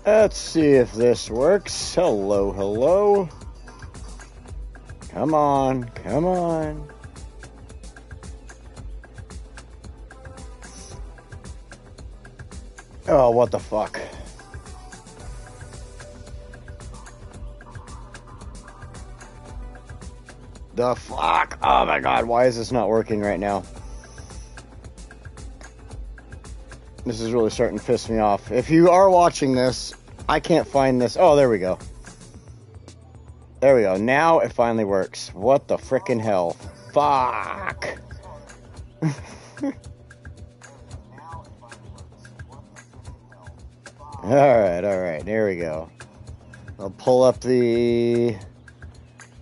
Let's see if this works. Hello, hello. Come on, come on. Oh, what the fuck? The fuck? Oh my god, why is this not working right now? This is really starting to piss me off. If you are watching this, I can't find this. Oh, there we go. There we go. Now it finally works. What the frickin' hell? Fuck! Alright, here we go. I'll pull up the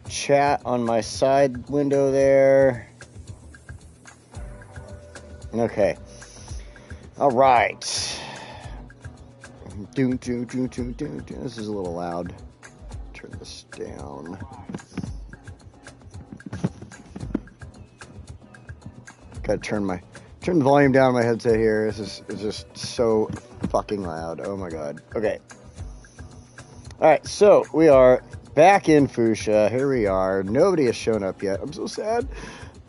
chat on my side window there. Okay. Alright. This is a little loud. Turn this down. Gotta turn the volume down on my headset here. This is just so fucking loud. Oh my god. Okay. Alright, so we are back in Foosha. Here we are. Nobody has shown up yet. I'm so sad.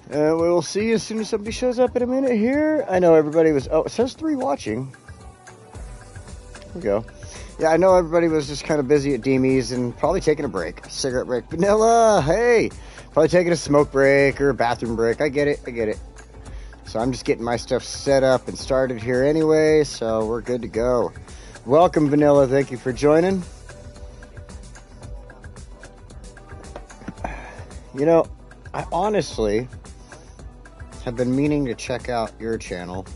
We will see as soon as somebody shows up in a minute here. I know everybody was... Oh, it says 3 watching. Here we go. Yeah, I know everybody was just kind of busy at Deemies and probably taking a break. A cigarette break. Vanilla, hey! Probably taking a smoke break or a bathroom break. I get it. So I'm just getting my stuff set up and started here anyway, so we're good to go. Welcome, Vanilla. Thank you for joining. You know, I honestly have been meaning to check out your channel.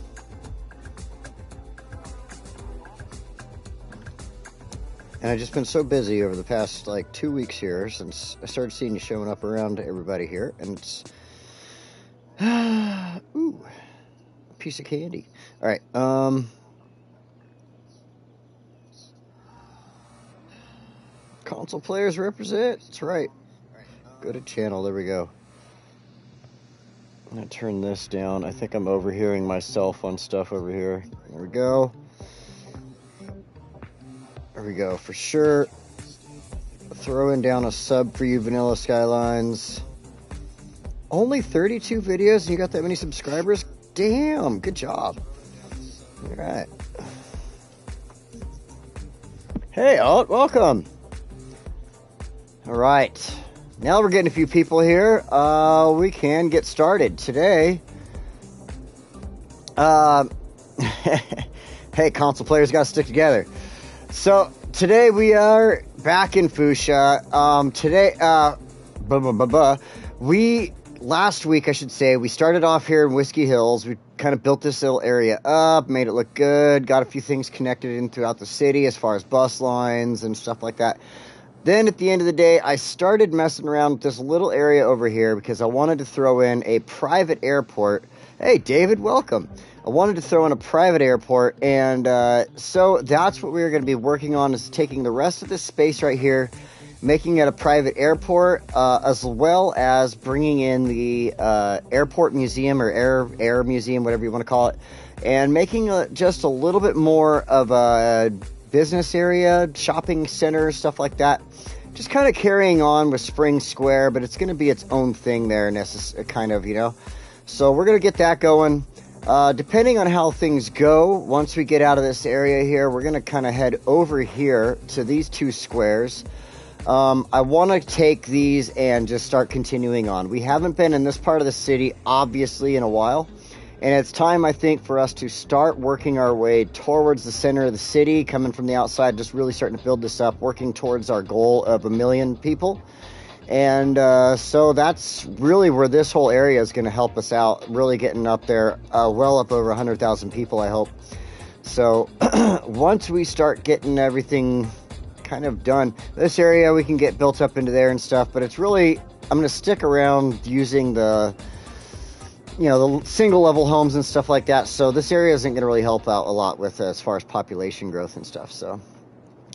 And I've just been so busy over the past, 2 weeks here since I started seeing you showing up around everybody here. And it's... ooh, a piece of candy. All right, console players represent. That's right. Go to channel. There we go. I'm gonna turn this down. I think I'm overhearing myself on stuff over here. There we go. There we go. For sure. Throwing down a sub for you, Vanilla Skylines. Only 32 videos and you got that many subscribers? Damn, good job. All right. Hey, Alt, welcome. All right. Now we're getting a few people here. We can get started today. Hey, console players gotta stick together. So today we are back in Foosha. Last week, I should say, we started off here in Whiskey Hills. We kind of built this little area up, made it look good, got a few things connected in throughout the city as far as bus lines and stuff like that. Then at the end of the day, I started messing around with this little area over here because I wanted to throw in a private airport. Hey, David, welcome. I wanted to throw in a private airport, and so that's what we're going to be working on, is taking the rest of this space right here, making it a private airport, as well as bringing in the airport museum or air museum, whatever you want to call it, and making just a little bit more of a business area, shopping center, stuff like that. Just kind of carrying on with Spring Square, but it's going to be its own thing there, kind of, you know. So we're going to get that going. Depending on how things go, once we get out of this area here, we're going to kind of head over here to these 2 squares. I want to take these and just start continuing on. We haven't been in this part of the city, obviously, in a while. And it's time, I think, for us to start working our way towards the center of the city, coming from the outside, just really starting to build this up, working towards our goal of 1 million people. And so that's really where this whole area is going to help us out, really getting up there, well up over 100,000 people, I hope. So once we start getting everything kind of done, this area we can get built up into there and stuff, but it's really, I'm going to stick around using the single level homes and stuff like that. So this area isn't going to really help out a lot with as far as population growth and stuff. So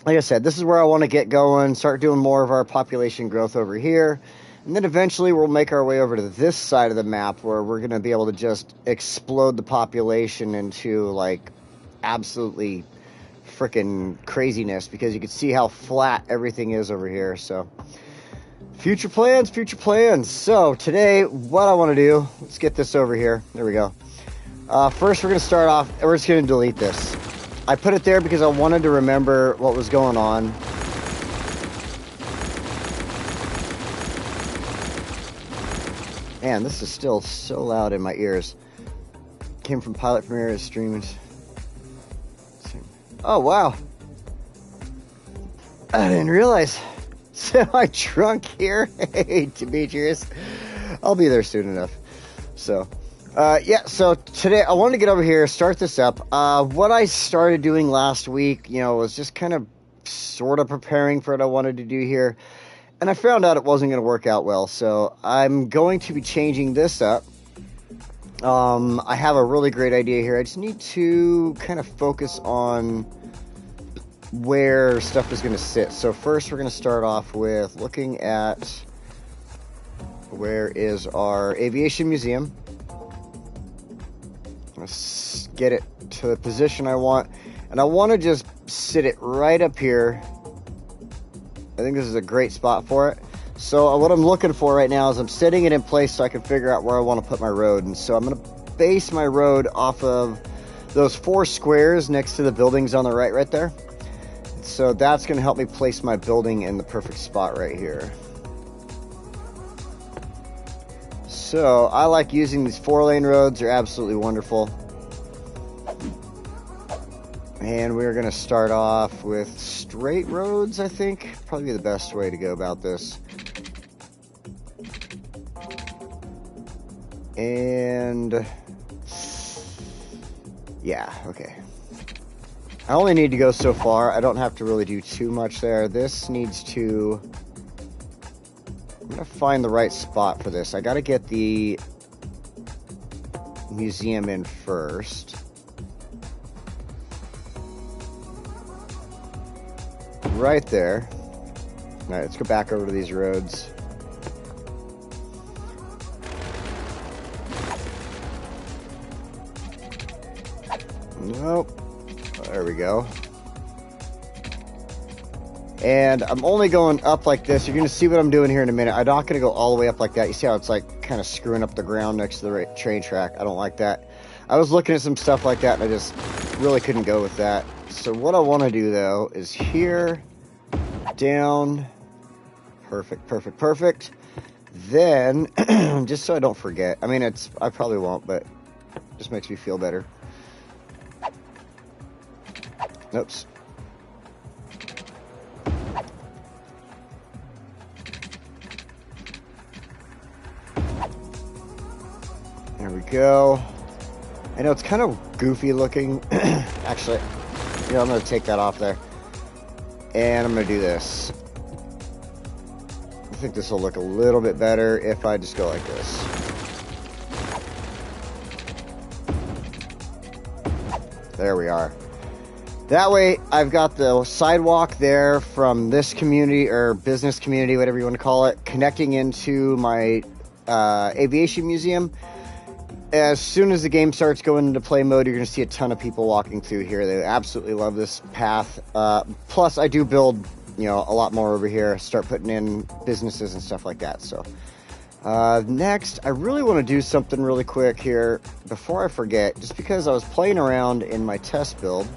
like I said, this is where I want to get going, start doing more of our population growth over here. And then eventually we'll make our way over to this side of the map where we're going to be able to just explode the population into, absolutely freaking craziness, because you can see how flat everything is over here. So future plans, future plans. So today, what I want to do, let's get this over here. There we go. First, we're going to start off, we're just going to delete this. I put it there because I wanted to remember what was going on. Man, this is still so loud in my ears. Came from Pilot Premiere streaming. Oh, wow. I didn't realize. Semi-drunk here. Hey, Demetrius. I'll be there soon enough. So, yeah, so today I wanted to get over here, start this up. What I started doing last week, you know, was just kind of sort of preparing for what I wanted to do here. And I found out it wasn't going to work out well. So I'm going to be changing this up. I have a really great idea here. I just need to kind of focus on where stuff is going to sit. So first we're going to start off with looking at where is our aviation museum. Let's get it to the position I want. And I want to just sit it right up here. I think this is a great spot for it. So what I'm looking for right now is I'm setting it in place so I can figure out where I want to put my road. And so I'm going to base my road off of those 4 squares next to the buildings on the right there. So that's going to help me place my building in the perfect spot right here. So I like using these 4-lane roads. They're absolutely wonderful. And we're going to start off with straight roads, I think. Probably be the best way to go about this. And yeah, okay. I only need to go so far. I don't have to really do too much there. This needs to... I'm going to find the right spot for this. I got to get the museum in first. Right there. All right, let's go back over to these roads. Nope. There we go. And I'm only going up like this. You're going to see what I'm doing here in a minute. I'm not going to go all the way up like that. You see how it's like kind of screwing up the ground next to the train track? I don't like that. I was looking at some stuff like that and I just really couldn't go with that. So what I want to do though is here, down, perfect, perfect, perfect. Then, just so I don't forget, I mean, I probably won't, but it just makes me feel better. Oops. There we go. I know it's kind of goofy looking. Actually, yeah, I'm going to take that off there. And I'm going to do this. I think this will look a little bit better if I just go like this. There we are. That way, I've got the sidewalk there from this community, or business community, whatever you want to call it, connecting into my aviation museum. As soon as the game starts going into play mode, you're going to see a ton of people walking through here. They absolutely love this path. Plus, I do build, you know, a lot more over here. Start putting in businesses and stuff like that. So, next, I really want to do something really quick here before I forget. Just because I was playing around in my test build.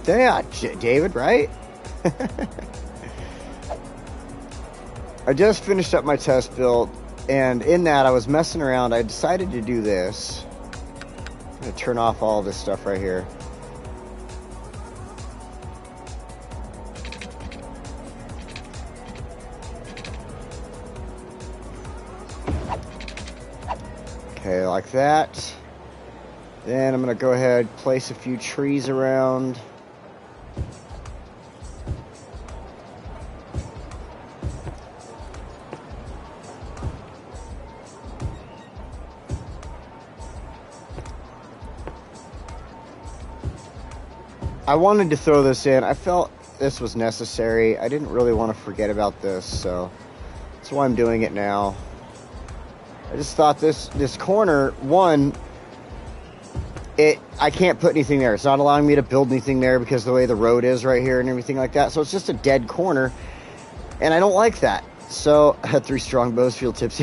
Yeah, David, right? I just finished up my test build, and in that I was messing around. I decided to do this. I'm going to turn off all this stuff right here. Okay, like that. Then I'm going to go ahead, place a few trees around. I wanted to throw this in. I felt this was necessary. I didn't really want to forget about this, so that's why I'm doing it now. I just thought this corner, one, I can't put anything there. It's not allowing me to build anything there because of the way the road is right here and everything like that. So it's just a dead corner, and I don't like that. So I had 3 strong bows, field tips.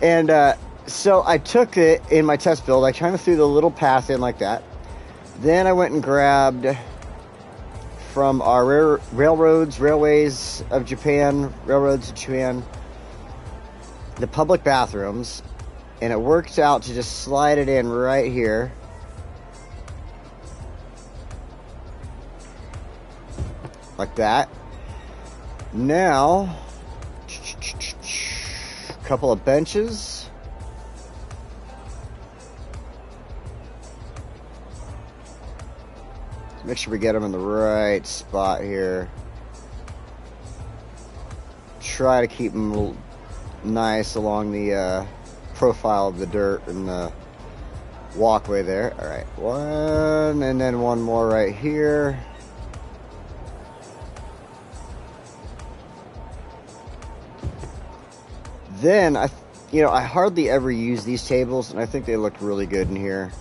And so I took it in my test build. I kind of threw the little path in like that. Then I went and grabbed from our railways of Japan, the public bathrooms. And it worked out to just slide it in right here. Like that. Now, a couple of benches. Make sure we get them in the right spot here. Try to keep them nice along the profile of the dirt and the walkway there. All right, one, and then one more right here. Then I hardly ever use these tables, and I think they look really good in here.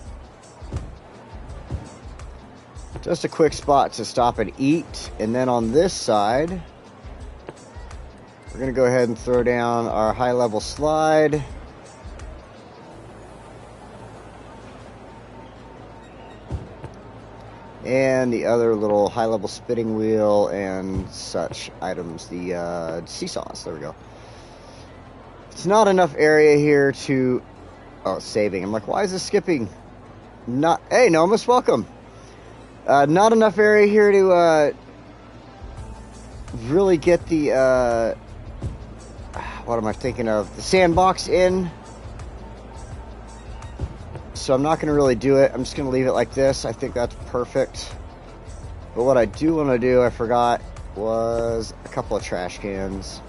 Just a quick spot to stop and eat, and then on this side, we're gonna go ahead and throw down our high-level slide. And the other little high-level spinning wheel and such items, the seesaws. There we go. It's not enough area here to... Oh, saving. I'm like, why is this skipping? Not... Hey, Nomus, welcome. Not enough area here to really get the... what am I thinking of? The sandbox in. So I'm not going to really do it. I'm just going to leave it like this. I think that's perfect. But what I do want to do, I forgot, was a couple of trash cans.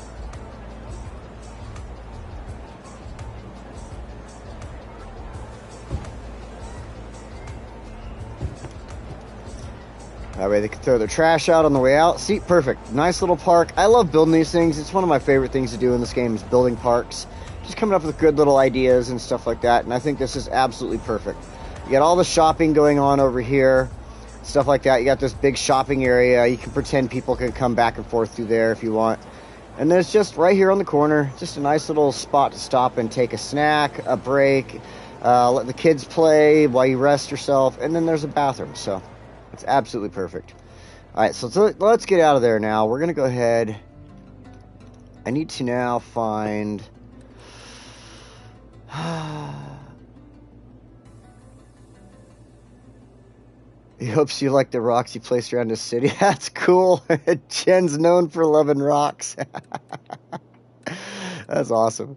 That way they can throw their trash out on the way out. See, perfect. Nice little park. I love building these things. It's one of my favorite things to do in this game is building parks. Just coming up with good little ideas and stuff like that. And I think this is absolutely perfect. You got all the shopping going on over here. Stuff like that. You got this big shopping area. You can pretend people can come back and forth through there if you want. And then it's just right here on the corner. Just a nice little spot to stop and take a snack, a break. Let the kids play while you rest yourself. And then there's a bathroom. So it's absolutely perfect. All right, so let's get out of there now. We're going to go ahead. I need to now find... He hopes you like the rocks he placed around his city. That's cool. Jen's known for loving rocks. That's awesome.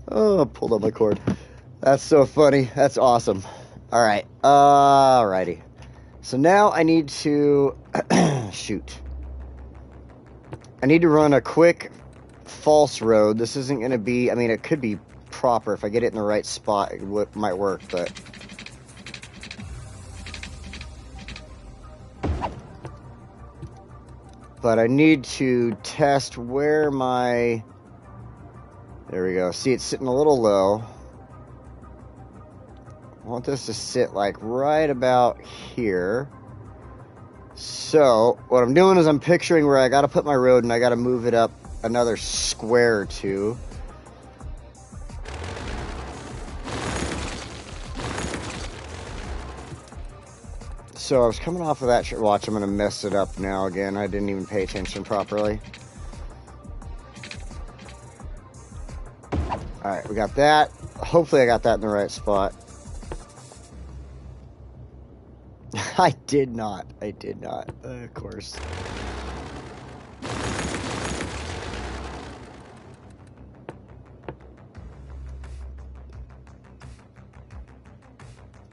Oh, I pulled up my cord. That's so funny. That's awesome. All right. Alrighty. So now I need to... shoot. I need to run a quick false road. This isn't going to be... I mean, it could be proper. If I get it in the right spot, it might work, but... But I need to test where my... There we go. See, it's sitting a little low. I want this to sit like right about here. So, what I'm doing is I'm picturing where I got to put my road and I got to move it up another square or two. So I was coming off of that. Watch, I'm going to mess it up now again. I didn't even pay attention properly. Alright, we got that. Hopefully I got that in the right spot. I did not. Of course.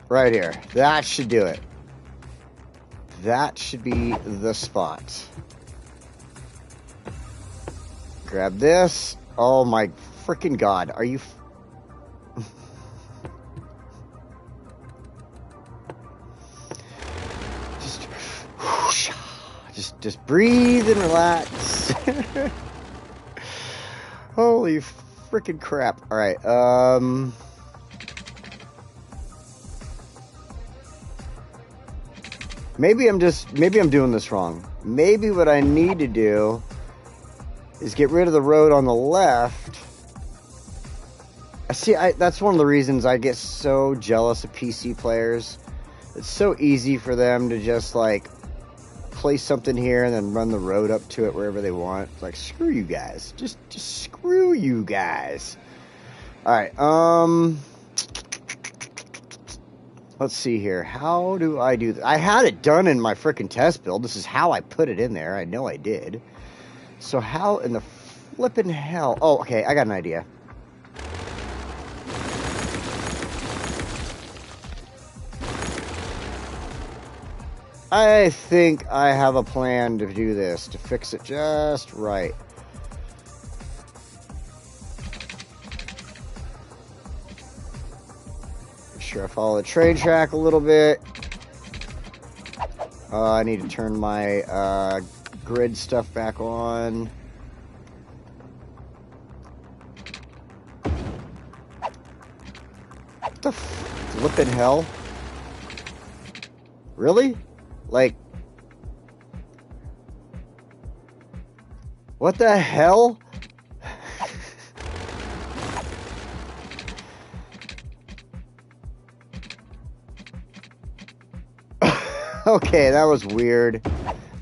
Right here. That should do it. That should be the spot. Grab this. Oh my freaking God. Are you... Just breathe and relax. Holy freaking crap. All right. Maybe I'm doing this wrong. Maybe what I need to do is get rid of the road on the left. That's one of the reasons I get so jealous of PC players. It's so easy for them to just like place something here and then run the road up to it wherever they want. It's like, screw you guys. Just screw you guys. All right. Let's see here. How do I do this? I had it done in my freaking test build. This is how I put it in there. I know I did. So how in the flippin' hell? Oh, okay. I got an idea. I think I have a plan to do this, to fix it just right. Make sure I follow the train track a little bit. I need to turn my grid stuff back on. What the flippin' hell? Really? Like, what the hell? Okay, that was weird.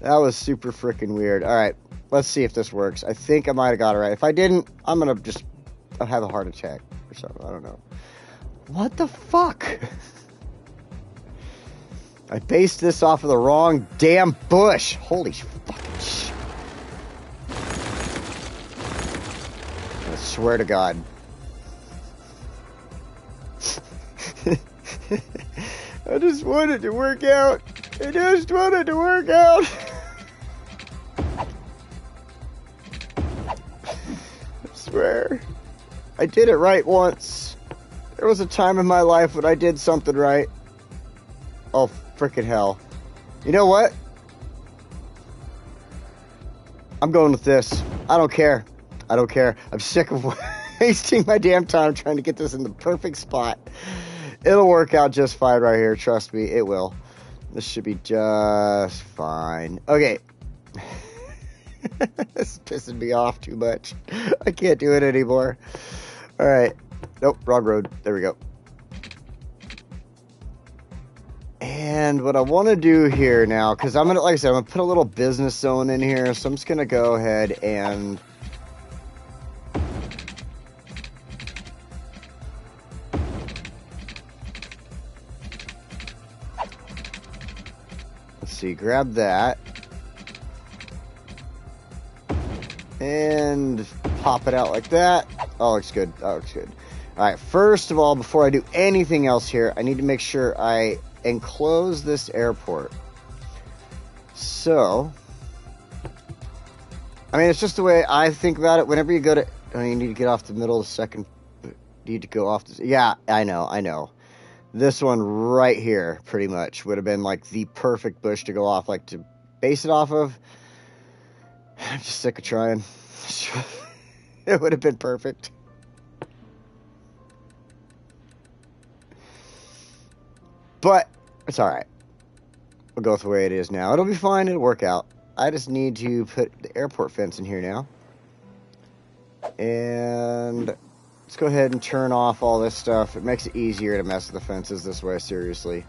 That was super freaking weird. All right, let's see if this works. I think I might have got it right. If I didn't, I'll have a heart attack or something. I don't know. What the fuck? I based this off of the wrong damn bush. Holy fucking shit. I swear to God. I just wanted to work out. I just wanted to work out. I swear. I did it right once. There was a time in my life when I did something right. Oh, frickin' hell. You know what? I'm going with this. I don't care. I don't care. I'm sick of wasting my damn time trying to get this in the perfect spot. It'll work out just fine right here. Trust me, it will. This should be just fine. Okay. This is pissing me off too much. I can't do it anymore. All right. Nope, wrong road. There we go. And what I want to do here now, because I'm gonna put a little business zone in here, so I'm just gonna go ahead and let's see, grab that and pop it out like that. Oh, looks good. Oh, looks good. All right. First of all, before I do anything else here, I need to make sure I enclose this airport. So, I mean, it's just the way I think about it. Whenever you go to, you need to get off the middle of the second. Need to go off. Yeah, I know. This one right here, pretty much, would have been like the perfect bush to go off, like to base it off of. I'm just sick of trying. It would have been perfect. But it's all right. We'll go with the way it is now. It'll be fine. It'll work out. I just need to put the airport fence in here now. And let's go ahead and turn off all this stuff. It makes it easier to mess with the fences this way, seriously.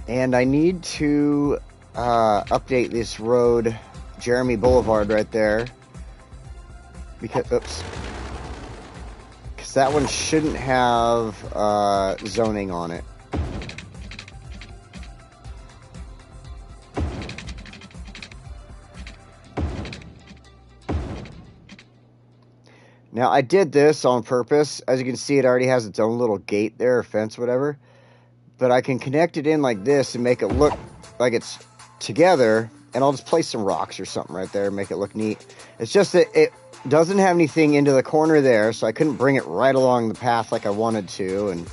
And I need to update this road, Jeremy Boulevard right there. Because that one shouldn't have zoning on it. Now, I did this on purpose. As you can see, it already has its own little gate there, or fence, whatever. But I can connect it in like this and make it look like it's together. And I'll just place some rocks or something right there and make it look neat. It's just that it doesn't have anything into the corner there, so I couldn't bring it right along the path like I wanted to. And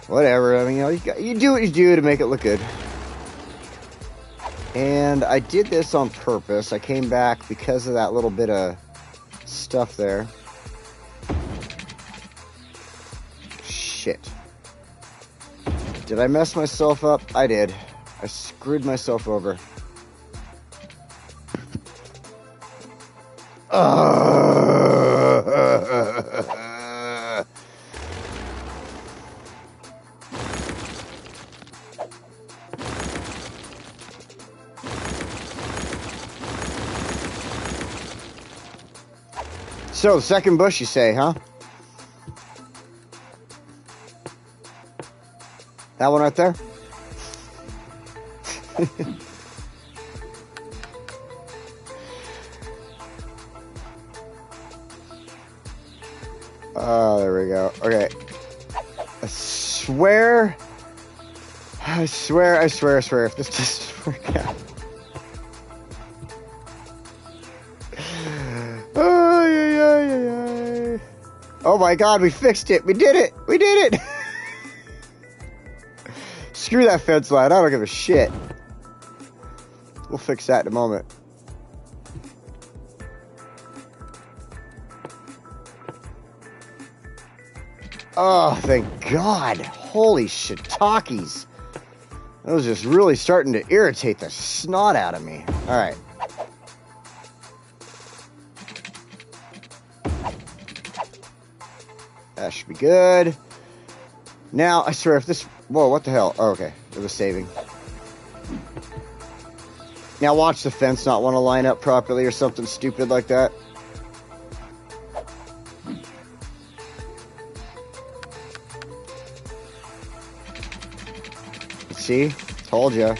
Whatever. I mean, you know, you do what you do to make it look good. And I did this on purpose. I came back because of that little bit of stuff there. Shit. Did I mess myself up? I did. I screwed myself over. So, second bush, you say, huh? That one right there? Oh, there we go. Okay. I swear, if this doesn't work out. Oh my god, we fixed it. We did it. We did it. Screw that fence line. I don't give a shit. We'll fix that in a moment. Oh, thank God. Holy shiitakes. That was just really starting to irritate the snot out of me. All right. That should be good. Now, I swear, if this... Whoa, what the hell? Oh, okay. It was saving. Now watch the fence not want to line up properly or something stupid like that. See? Told ya.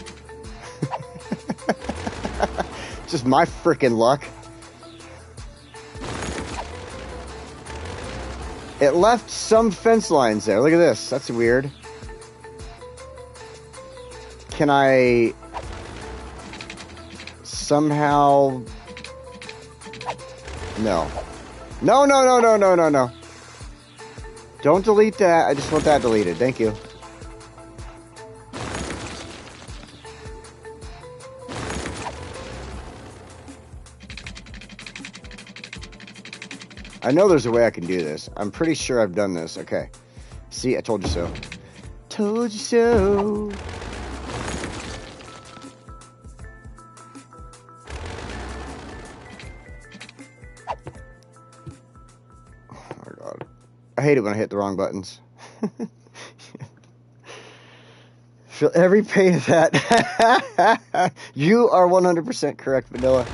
Just my freaking luck. It left some fence lines there. Look at this. That's weird. Can I somehow... No. No. Don't delete that. I just want that deleted. Thank you. I know there's a way I can do this. I'm pretty sure I've done this. Okay. See, I told you so. Told you so. Oh my God. I hate it when I hit the wrong buttons. Feel every pain of that. You are 100% correct, Vanilla.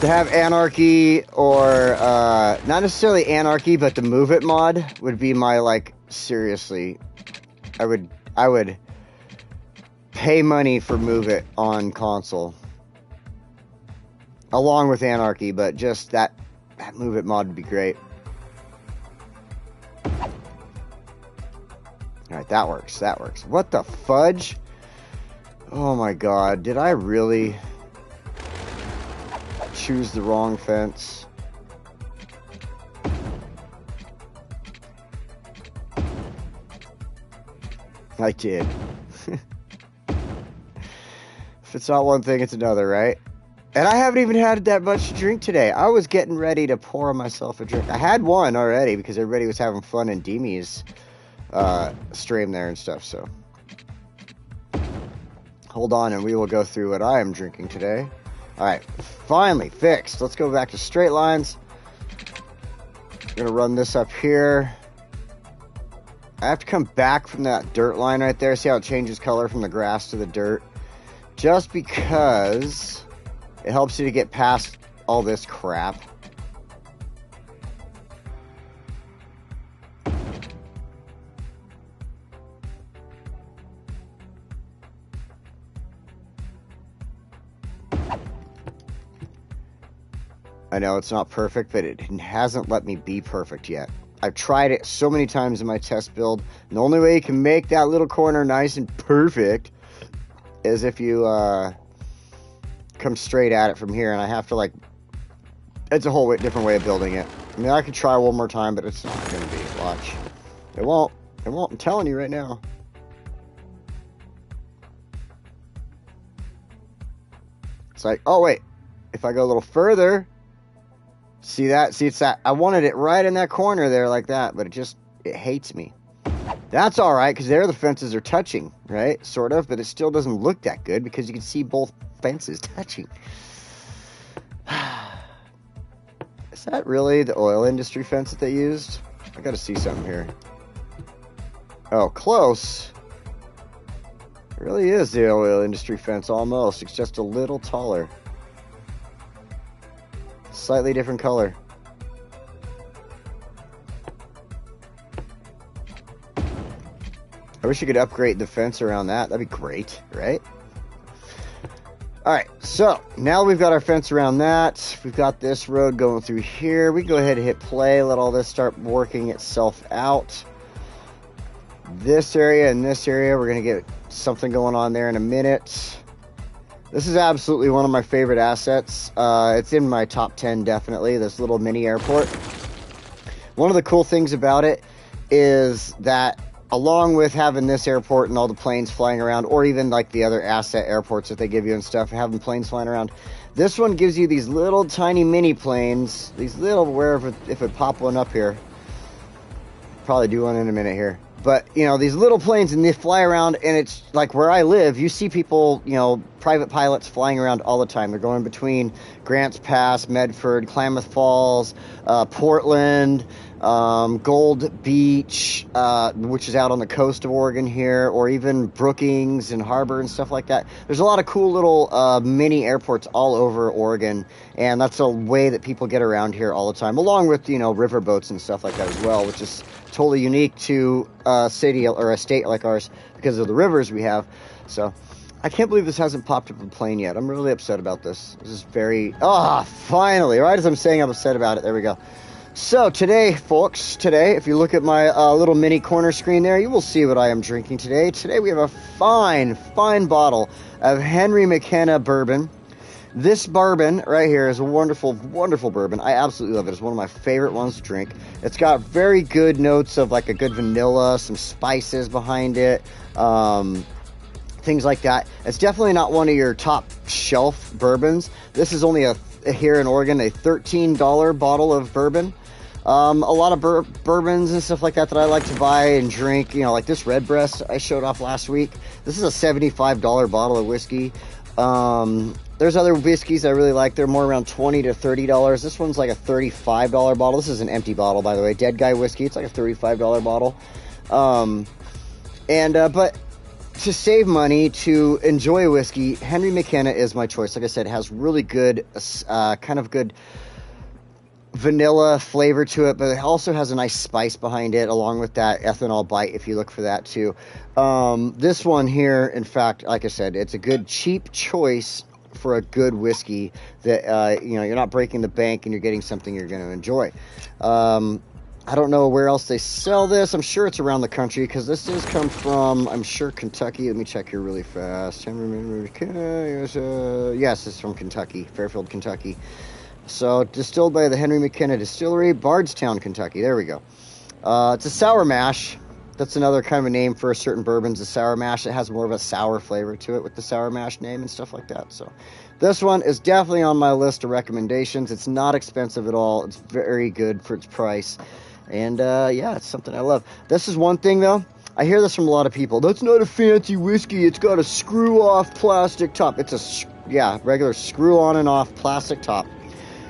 To have anarchy, or not necessarily anarchy, but the move it mod would be my, like, seriously, I would pay money for move it on console along with anarchy, but just that move it mod would be great. Alright, that works. What the fudge? Oh my God, did I really choose the wrong fence? I did. If it's not one thing, it's another, right? And I haven't even had that much to drink today. I was getting ready to pour myself a drink. I had one already because everybody was having fun in Demi's stream there and stuff, so. Hold on and we will go through what I am drinking today. Alright, finally fixed. Let's go back to straight lines. I'm going to run this up here. I have to come back from that dirt line right there. See how it changes color from the grass to the dirt? Just because it helps you to get past all this crap. I know it's not perfect, but it hasn't let me be perfect yet. I've tried it so many times in my test build, and the only way you can make that little corner nice and perfect is if you come straight at it from here, and I have to, like, it's a whole different way of building it. I mean, I could try one more time, but it's not going to be. Watch. It won't. It won't, I'm telling you right now. It's like, oh wait, if I go a little further, see that? See, it's that. I wanted it right in that corner there like that, but it hates me. That's all right, because there the fences are touching, right? Sort of, but it still doesn't look that good because you can see both fences touching. Is that really the oil industry fence that they used? I gotta see something here. Oh, close. It really is the oil industry fence, almost. It's just a little taller. Slightly different color. I wish you could upgrade the fence around that. That'd be great, right? Alright, so now we've got our fence around that. We've got this road going through here. We can go ahead and hit play, let all this start working itself out. This area and this area, we're going to get something going on there in a minute. This is absolutely one of my favorite assets. It's in my top 10, definitely, this little mini airport. One of the cool things about it is that along with having this airport and all the planes flying around, or even like the other asset airports that they give you and stuff, having planes flying around, this one gives you these little tiny mini planes, these little, if it pop one up here, probably do one in a minute here. But, you know, these little planes, and they fly around, and it's like where I live, you see people, you know, private pilots flying around all the time. They're going between Grants Pass, Medford, Klamath Falls, Portland, Gold Beach, which is out on the coast of Oregon here, or even Brookings and Harbor and stuff like that. There's a lot of cool little mini airports all over Oregon, and that's a way that people get around here all the time, along with, you know, river boats and stuff like that as well, which is totally unique to a city or a state like ours because of the rivers we have. So I can't believe this hasn't popped up a plane yet. I'm really upset about this. This is very... finally, right as I'm saying I'm upset about it. There we go. So today, folks, if you look at my little mini corner screen there, you will see what I am drinking today. Today we have a fine bottle of Henry McKenna bourbon. This bourbon right here is a wonderful, wonderful bourbon. I absolutely love it. It's one of my favorite ones to drink. It's got very good notes of like a good vanilla, some spices behind it, things like that. It's definitely not one of your top shelf bourbons. This is only here in Oregon, a $13 bottle of bourbon. A lot of bourbons and stuff like that I like to buy and drink, you know, like this Redbreast I showed off last week. This is a $75 bottle of whiskey. There's other whiskeys I really like. They're more around $20 to $30. This one's like a $35 bottle. This is an empty bottle, by the way. Dead Guy whiskey. It's like a $35 bottle. But to save money, to enjoy whiskey, Henry McKenna is my choice. Like I said, it has really good, kind of good vanilla flavor to it, but it also has a nice spice behind it, along with that ethanol bite, if you look for that too. This one here, in fact, like I said, it's a good, cheap choice for a good whiskey that, you know, you're not breaking the bank and you're getting something you're going to enjoy. I don't know where else they sell this. I'm sure it's around the country because this does come from, I'm sure, Kentucky. Let me check here really fast. Yes, it's from Kentucky, Fairfield, Kentucky. So, distilled by the Henry McKenna Distillery, Bardstown, Kentucky. There we go. It's a sour mash. That's another kind of a name for a certain bourbon's a sour mash. It has more of a sour flavor to it with the sour mash name and stuff like that. So, this one is definitely on my list of recommendations. It's not expensive at all. It's very good for its price. And, yeah, it's something I love. This is one thing, though. I hear this from a lot of people. That's not a fancy whiskey. It's got a screw-off plastic top. It's a, regular screw-on and off plastic top.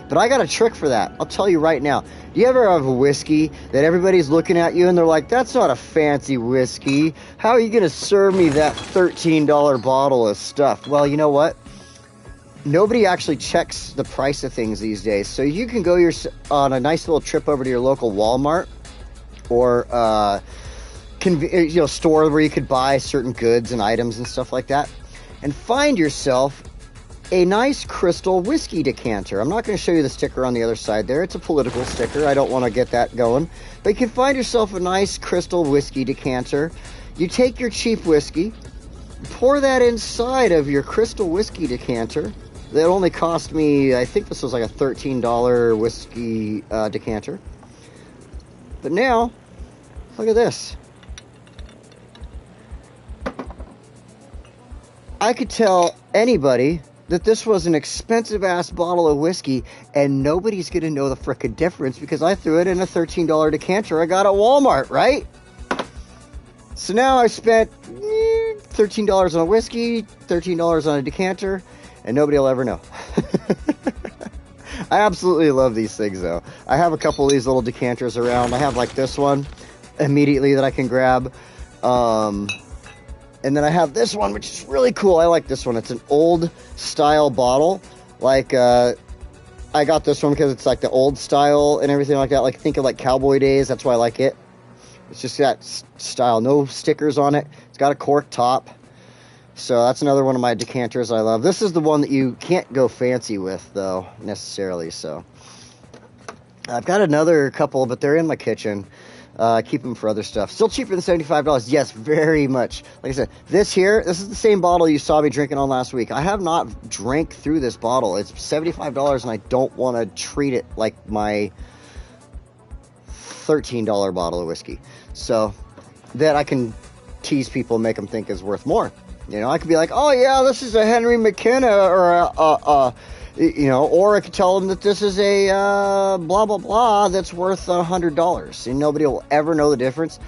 But I got a trick for that. I'll tell you right now. Do you ever have a whiskey that everybody's looking at you and they're like, that's not a fancy whiskey. How are you going to serve me that $13 bottle of stuff? Well, you know what? Nobody actually checks the price of things these days. So you can go on a nice little trip over to your local Walmart or store where you could buy certain goods and items and stuff like that, and find yourself a nice crystal whiskey decanter. I'm not going to show you the sticker on the other side there. It's a political sticker. I don't want to get that going. But you can find yourself a nice crystal whiskey decanter. You take your cheap whiskey, pour that inside of your crystal whiskey decanter. That only cost me, I think this was like a $13 whiskey decanter. But now, look at this. I could tell anybody that this was an expensive-ass bottle of whiskey, and nobody's going to know the frickin' difference because I threw it in a $13 decanter I got at Walmart, right? So now I spent $13 on a whiskey, $13 on a decanter, and nobody will ever know. I absolutely love these things, though. I have a couple of these little decanters around. I have, like, this one immediately that I can grab. And then I have this one, which is really cool. I like this one. It's an old-style bottle. Like, I got this one because it's, like, the old style and everything like that. Like, think of, like, cowboy days. That's why I like it. It's just that style. No stickers on it. It's got a cork top. So that's another one of my decanters I love. This is the one that you can't go fancy with, though, necessarily. So I've got another couple, but they're in my kitchen. Keep them for other stuff. Still cheaper than $75. Yes, very much. Like I said, this is the same bottle you saw me drinking on last week. I have not drank through this bottle. It's $75, and I don't want to treat it like my $13 bottle of whiskey. So that I can tease people and make them think is worth more. You know, I could be like, oh yeah, this is a Henry McKenna, or you know, or I could tell them that this is a blah blah blah that's worth $100, and nobody will ever know the difference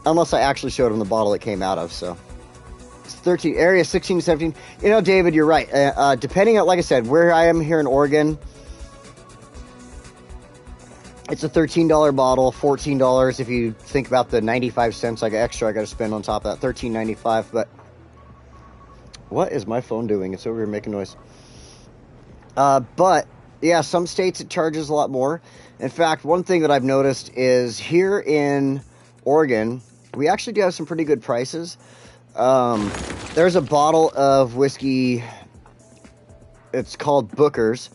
unless I actually showed them the bottle it came out of. So it's 13 area 16 to 17. You know, David, you're right. Depending on, like I said, where I am here in Oregon, it's a $13 bottle, $14 if you think about the 95 cents like extra I got to spend on top of that, $13.95. But what is my phone doing? It's over here making noise. But yeah, some states it charges a lot more. In fact, one thing that I've noticed is here in Oregon, we actually do have some pretty good prices. There's a bottle of whiskey. It's called Booker's.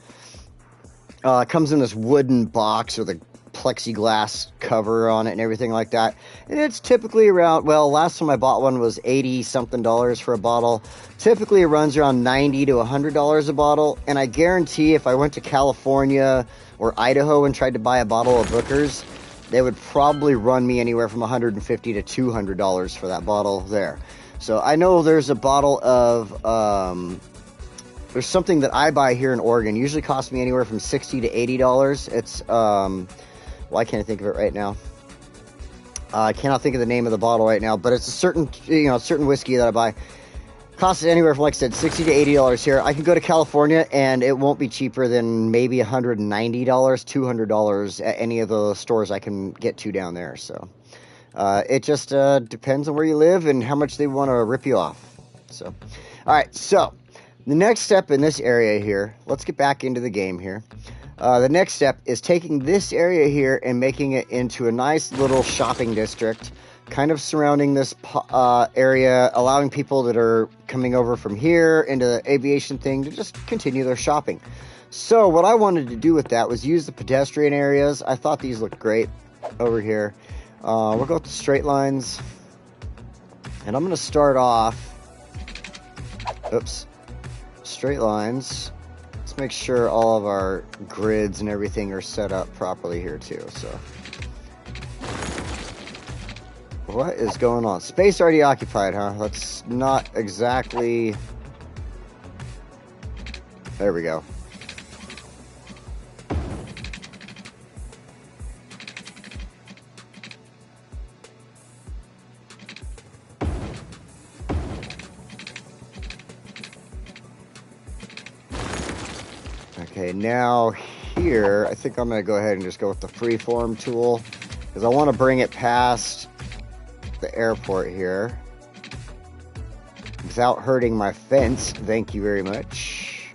It comes in this wooden box with a plexiglass cover on it and everything like that. And it's typically around, well, last time I bought one was $80-something for a bottle. Typically it runs around $90 to $100 a bottle. And I guarantee if I went to California or Idaho and tried to buy a bottle of Booker's, they would probably run me anywhere from $150 to $200 for that bottle there. So I know there's a bottle of, there's something that I buy here in Oregon. Usually costs me anywhere from $60 to $80. It's, well, I can't think of it right now. I cannot think of the name of the bottle right now, but it's a certain, certain whiskey that I buy. Costs anywhere from, like I said, $60 to $80 here. I can go to California and it won't be cheaper than maybe $190, $200 at any of the stores I can get to down there. So, it just, depends on where you live and how much they want to rip you off. So, all right. So the next step in this area here, let's get back into the game here. The next step is taking this area here and making it into a nice little shopping district, kind of surrounding this area, allowing people that are coming over from here into the aviation thing to just continue their shopping. So what I wanted to do with that was use the pedestrian areas. I thought these looked great over here. We'll go with the straight lines. And I'm going to start off... Oops. Straight lines. Let's make sure all of our grids and everything are set up properly here too. So, what is going on? Space already occupied, huh? That's not exactly... There we go. Okay, now here, I think I'm going to go ahead and just go with the freeform tool, because I want to bring it past the airport here without hurting my fence. Thank you very much.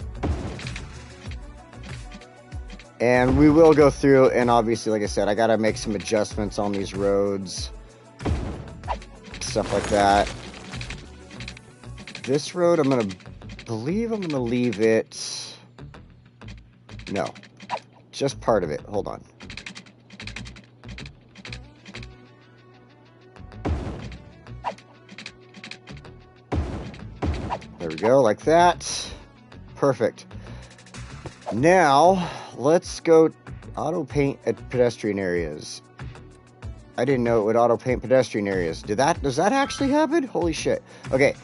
And we will go through, and obviously, like I said, I got to make some adjustments on these roads, stuff like that. This road, I'm going to leave it... No, just part of it. Hold on. There we go, like that. Perfect. Now, let's go auto paint at pedestrian areas. I didn't know it would auto paint pedestrian areas. Does that actually happen? Holy shit. Okay,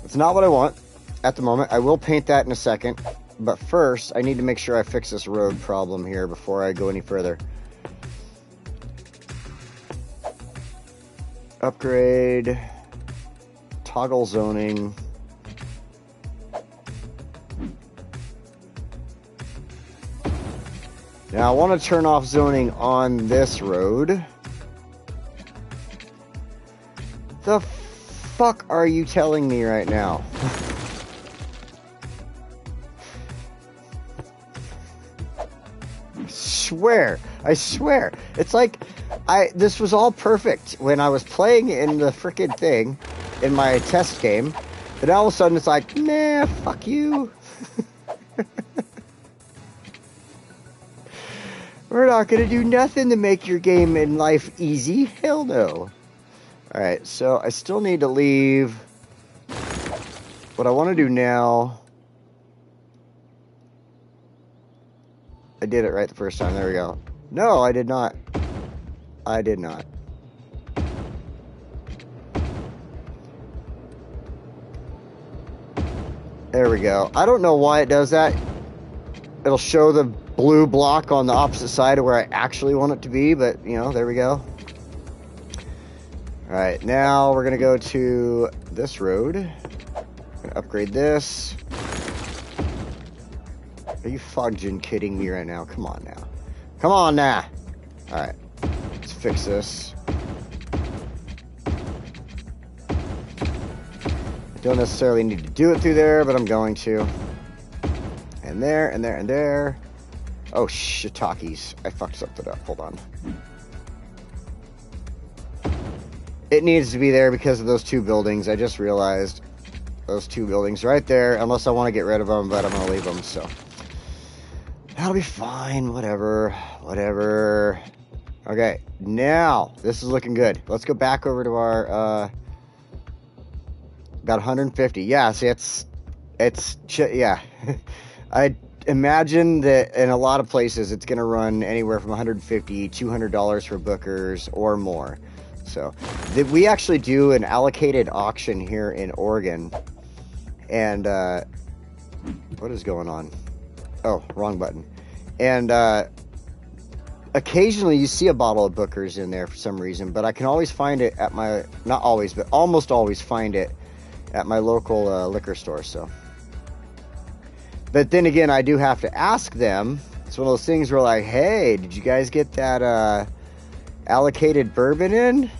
that's not what I want. at the moment. I will paint that in a second. But first, I need to make sure I fix this road problem here before I go any further. Upgrade. Toggle zoning. Now I want to turn off zoning on this road. The fuck are you telling me right now? I swear. It's like this was all perfect when I was playing in the frickin' thing in my test game. And all of a sudden it's like, nah, fuck you. We're not gonna do nothing to make your game and life easy. Hell no. Alright, so I still need to leave. What I want to do now... I did it right the first time. There we go. No, I did not. I did not. There we go. I don't know why it does that. It'll show the blue block on the opposite side of where I actually want it to be, but, you know, there we go. Alright, now we're going to go to this road. Gonna upgrade this. Are you fudging kidding me right now? Come on now. Come on now. Alright, let's fix this. I don't necessarily need to do it through there, but I'm going to. And there, and there, and there. Oh, shiitakes. I fucked something up. Hold on. It needs to be there because of those two buildings. I just realized those two buildings right there. Unless I want to get rid of them, but I'm going to leave them, so. That'll be fine. Whatever. Whatever. Okay. Now, this is looking good. Let's go back over to our, about 150. Yeah, see, yeah. I imagine that in a lot of places it's going to run anywhere from $150, $200 for bookers or more. So we actually do an allocated auction here in Oregon. And what is going on? Oh, wrong button. And occasionally you see a bottle of bookers in there for some reason, but I can always find it at my, not always, but almost always find it at my local liquor store. So. But then again, I do have to ask them. It's one of those things where like, hey, did you guys get that allocated bourbon in?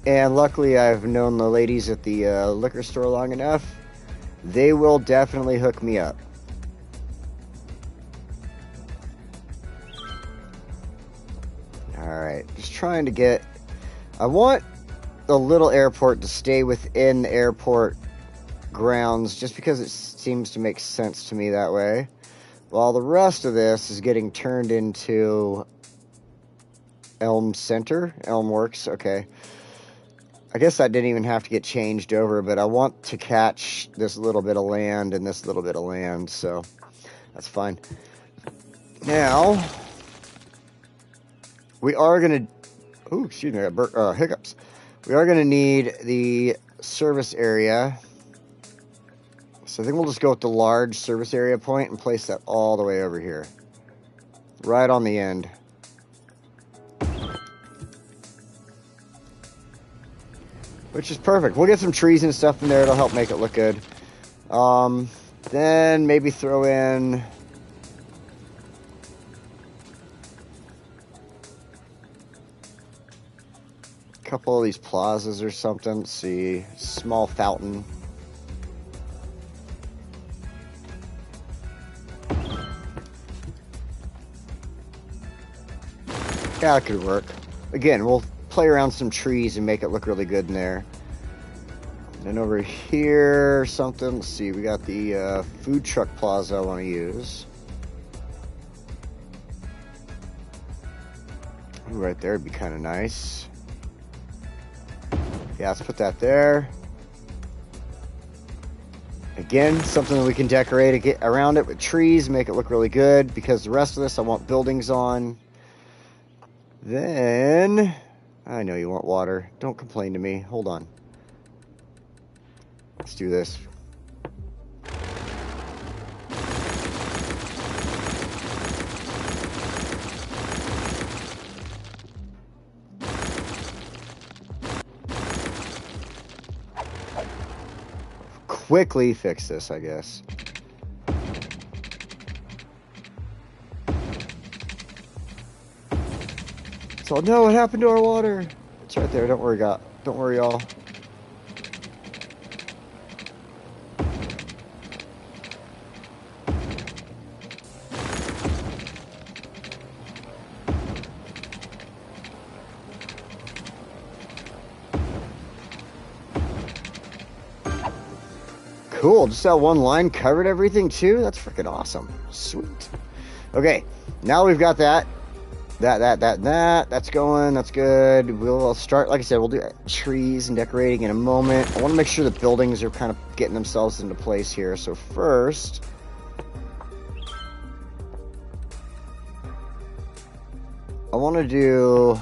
And luckily, I've known the ladies at the liquor store long enough. They will definitely hook me up. Alright, just trying to get... I want the little airport to stay within the airport grounds just because it seems to make sense to me that way. While the rest of this is getting turned into Elm Center, Elm Works, okay. I guess that didn't even have to get changed over, but I want to catch this little bit of land and this little bit of land, so that's fine. Now, we are going to... Ooh, excuse me, I got hiccups. We are going to need the service area. So I think we'll just go with the large service area point and place that all the way over here. Right on the end. Which is perfect. We'll get some trees and stuff in there. It'll help make it look good. Then maybe throw in... a couple of these plazas or something. Let's see. Small fountain. Yeah, that could work. Again, we'll play around some trees and make it look really good in there. And over here, something. Let's see. We got the food truck plaza I want to use. Ooh, right there would be kind of nice. Yeah, let's put that there. Again, something that we can decorate get around it with trees, make it look really good, because the rest of this I want buildings on. Then, I know you want water. Don't complain to me. Hold on. Let's do this. Quickly fix this, I guess. So no, what happened to our water? It's right there. Don't worry, don't worry, y'all. Cool, just that one line covered everything too? That's freaking awesome. Sweet. Okay, now we've got that. That's going, that's good. We'll start, like I said, we'll do trees and decorating in a moment. I want to make sure the buildings are kind of getting themselves into place here. So first, I want to do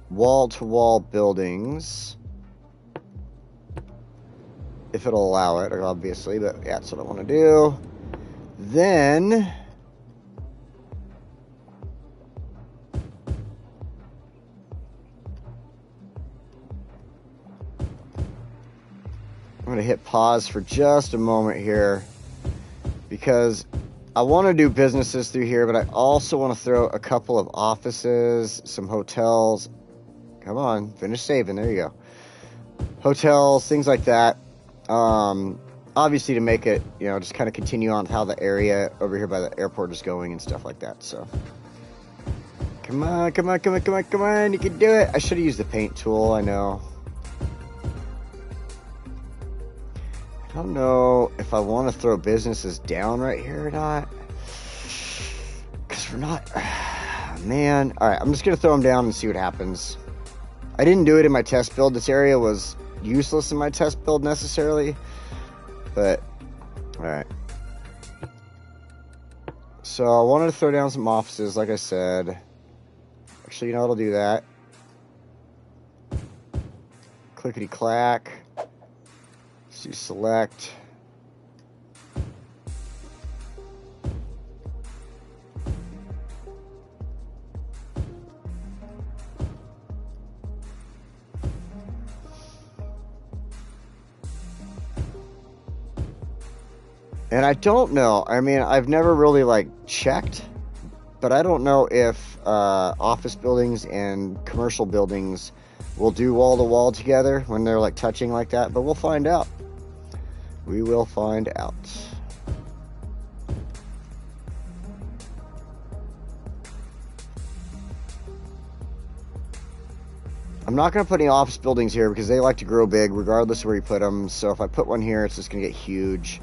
wall-to-wall buildings. If it'll allow it, obviously, but yeah, that's what I want to do. Then I'm going to hit pause for just a moment here because I want to do businesses through here, but I also want to throw a couple of offices, some hotels. Come on, finish saving. There you go. Hotels, things like that. Obviously to make it, you know, just kind of continue on how the area over here by the airport is going and stuff like that. So come on, come on, come on, come on, come on. You can do it. I should have used the paint tool. I know. I don't know if I want to throw businesses down right here or not. Because we're not... Man. Alright, I'm just going to throw them down and see what happens. I didn't do it in my test build. This area was useless in my test build necessarily. But, alright. So, I wanted to throw down some offices, like I said. Actually, you know what? I'll do that. Clickety-clack. Let's do select. And I don't know. I mean, I've never really, like, checked. But I don't know if office buildings and commercial buildings will do wall-to-wall together when they're, like, touching like that. But we'll find out. We will find out. I'm not going to put any office buildings here because they like to grow big regardless of where you put them. So if I put one here, it's just going to get huge.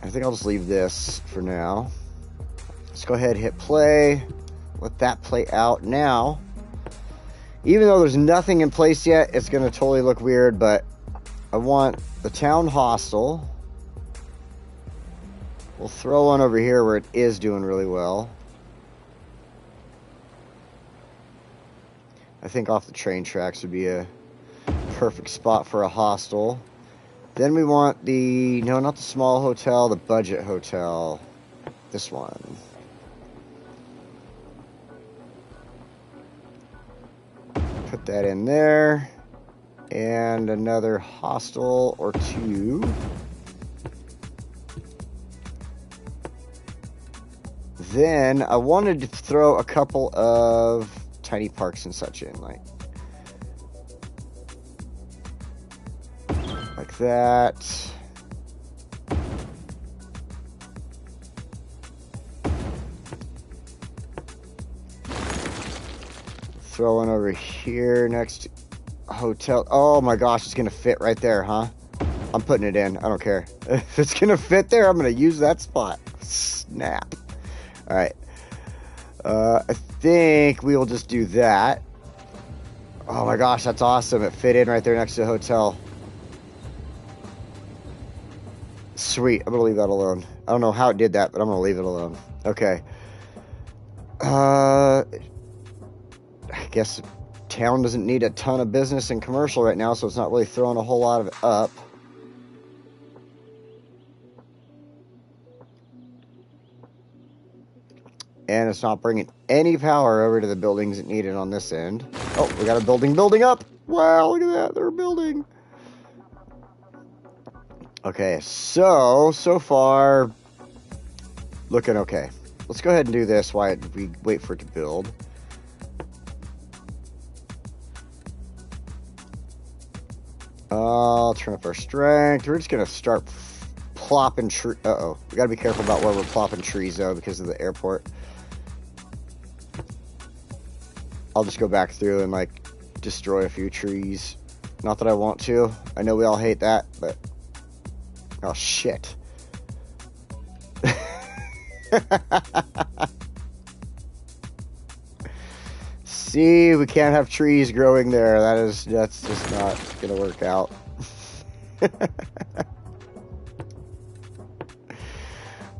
I think I'll just leave this for now. Let's go ahead and hit play. Let that play out now. Even though there's nothing in place yet, it's going to totally look weird, but I want the town hostel. We'll throw one over here where it is doing really well. I think off the train tracks would be a perfect spot for a hostel. Then we want the, no, not the small hotel, the budget hotel. This one. Put that in there. And another hostel or two. Then I wanted to throw a couple of tiny parks and such in, like that. Throw one over here next to hotel. Oh my gosh, it's gonna fit right there, huh? I'm putting it in. I don't care. If it's gonna fit there, I'm gonna use that spot. Snap. All right. I think we will just do that. Oh my gosh, that's awesome. It fit in right there next to the hotel. Sweet. I'm gonna leave that alone. I don't know how it did that, but I'm gonna leave it alone. Okay. guess town doesn't need a ton of business and commercial right now, so it's not really throwing a whole lot of it up. And it's not bringing any power over to the buildings it needed on this end. Oh, we got a building up. Wow, look at that. They're building. Okay, so far, looking okay. Let's go ahead and do this while we wait for it to build. I'll turn up our strength. We're just going to start plopping trees. Uh-oh. We got to be careful about where we're plopping trees, though, because of the airport. I'll just go back through and, like, destroy a few trees. Not that I want to. I know we all hate that, but... Oh, shit. See, we can't have trees growing there. That's just not gonna work out.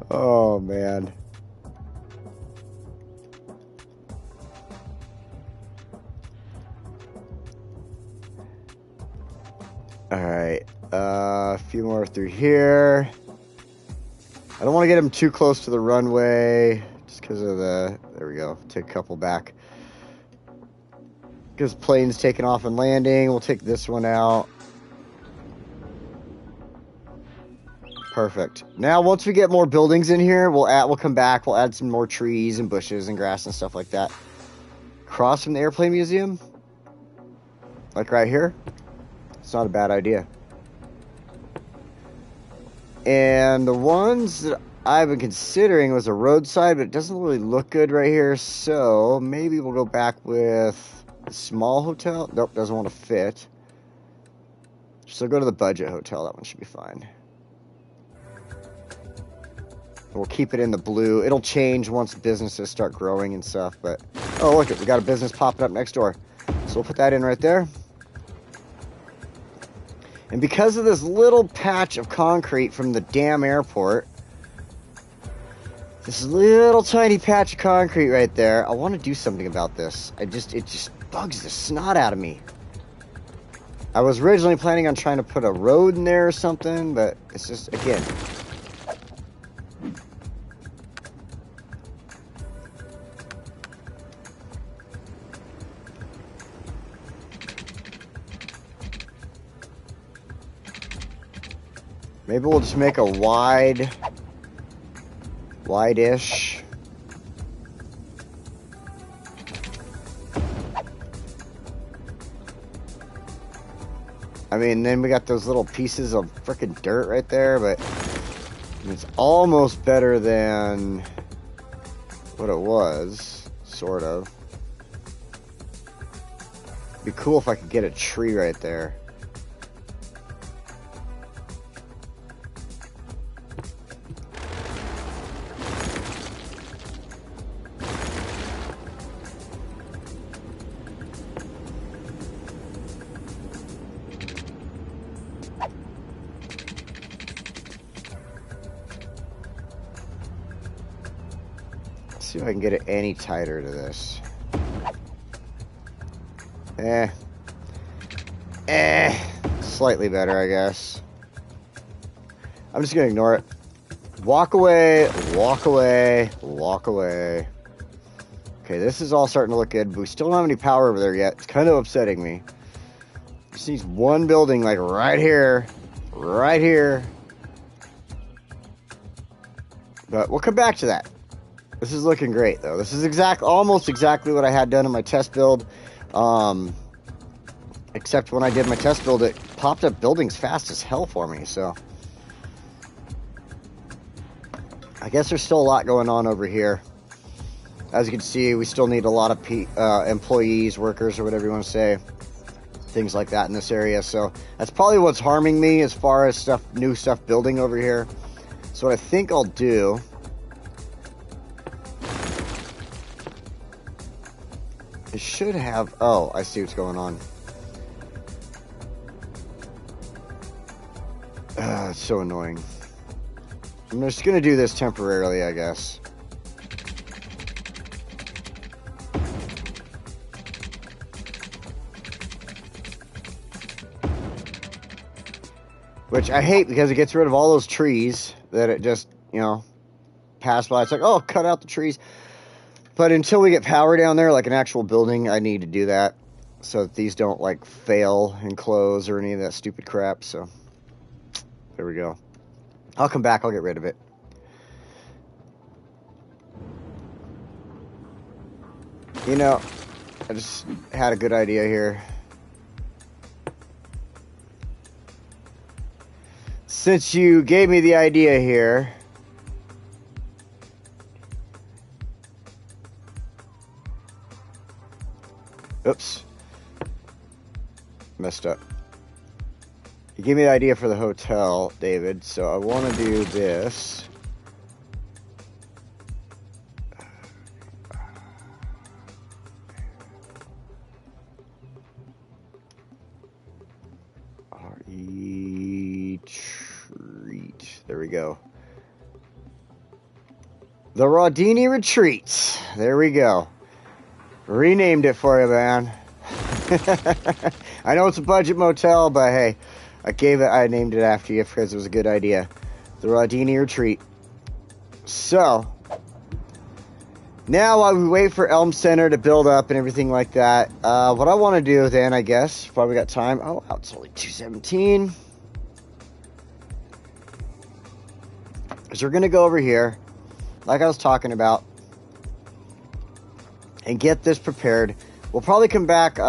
Oh, man. Alright, a few more through here. I don't want to get them too close to the runway, just because of the... There we go, take a couple back. Because plane's taking off and landing, we'll take this one out. Perfect. Now, once we get more buildings in here, we'll come back, we'll add some more trees and bushes and grass and stuff like that. Across from the airplane museum, like right here. It's not a bad idea. And the ones that I've been considering was a roadside, but it doesn't really look good right here. So maybe we'll go back with a small hotel. Nope, doesn't want to fit. So go to the budget hotel. That one should be fine. We'll keep it in the blue. It'll change once businesses start growing and stuff. But oh, look, we got a business popping up next door. So we'll put that in right there. And because of this little patch of concrete from the damn airport, this little tiny patch of concrete right there, I want to do something about this. It just bugs the snot out of me. I was originally planning on trying to put a road in there or something, but it's just, again... Maybe we'll just make a wide-ish. I mean, then we got those little pieces of frickin' dirt right there, but it's almost better than what it was, sort of. It'd be cool if I could get a tree right there. See if I can get it any tighter to this. Slightly better, I guess. I'm just gonna ignore it. Walk away, walk away, walk away. Okay, this is all starting to look good, but we still don't have any power over there yet. It's kind of upsetting me. Just needs one building, like right here, right here. But we'll come back to that. This is looking great, though. This is almost exactly what I had done in my test build. Except when I did my test build, it popped up buildings fast as hell for me, so... I guess there's still a lot going on over here. As you can see, we still need a lot of employees, workers, or whatever you want to say. Things like that in this area, so... That's probably what's harming me as far as new stuff building over here. So what I think I'll do... It should have... Oh, I see what's going on. It's so annoying. I'm just going to do this temporarily, I guess. which I hate because it gets rid of all those trees that it just, you know, passed by. It's like, oh, cut out the trees. But until we get power down there, like an actual building, I need to do that so that these don't, like, fail and close or any of that stupid crap. So, there we go. I'll come back. I'll get rid of it. You know, I just had a good idea here. Since you gave me the idea here, oops, messed up. You gave me the idea for the hotel, David, so I want to do this. Retreat. There we go. The Rodini Retreats. There we go. Renamed it for you, man. I know it's a budget motel, but hey, I named it after you because it was a good idea. The Rodini Retreat. So, now while we wait for Elm Center to build up and everything like that, what I want to do then, I guess, while we got time. Oh, wow, it's only 2:17. Is we're going to go over here, like I was talking about, and get this prepared. We'll probably come back,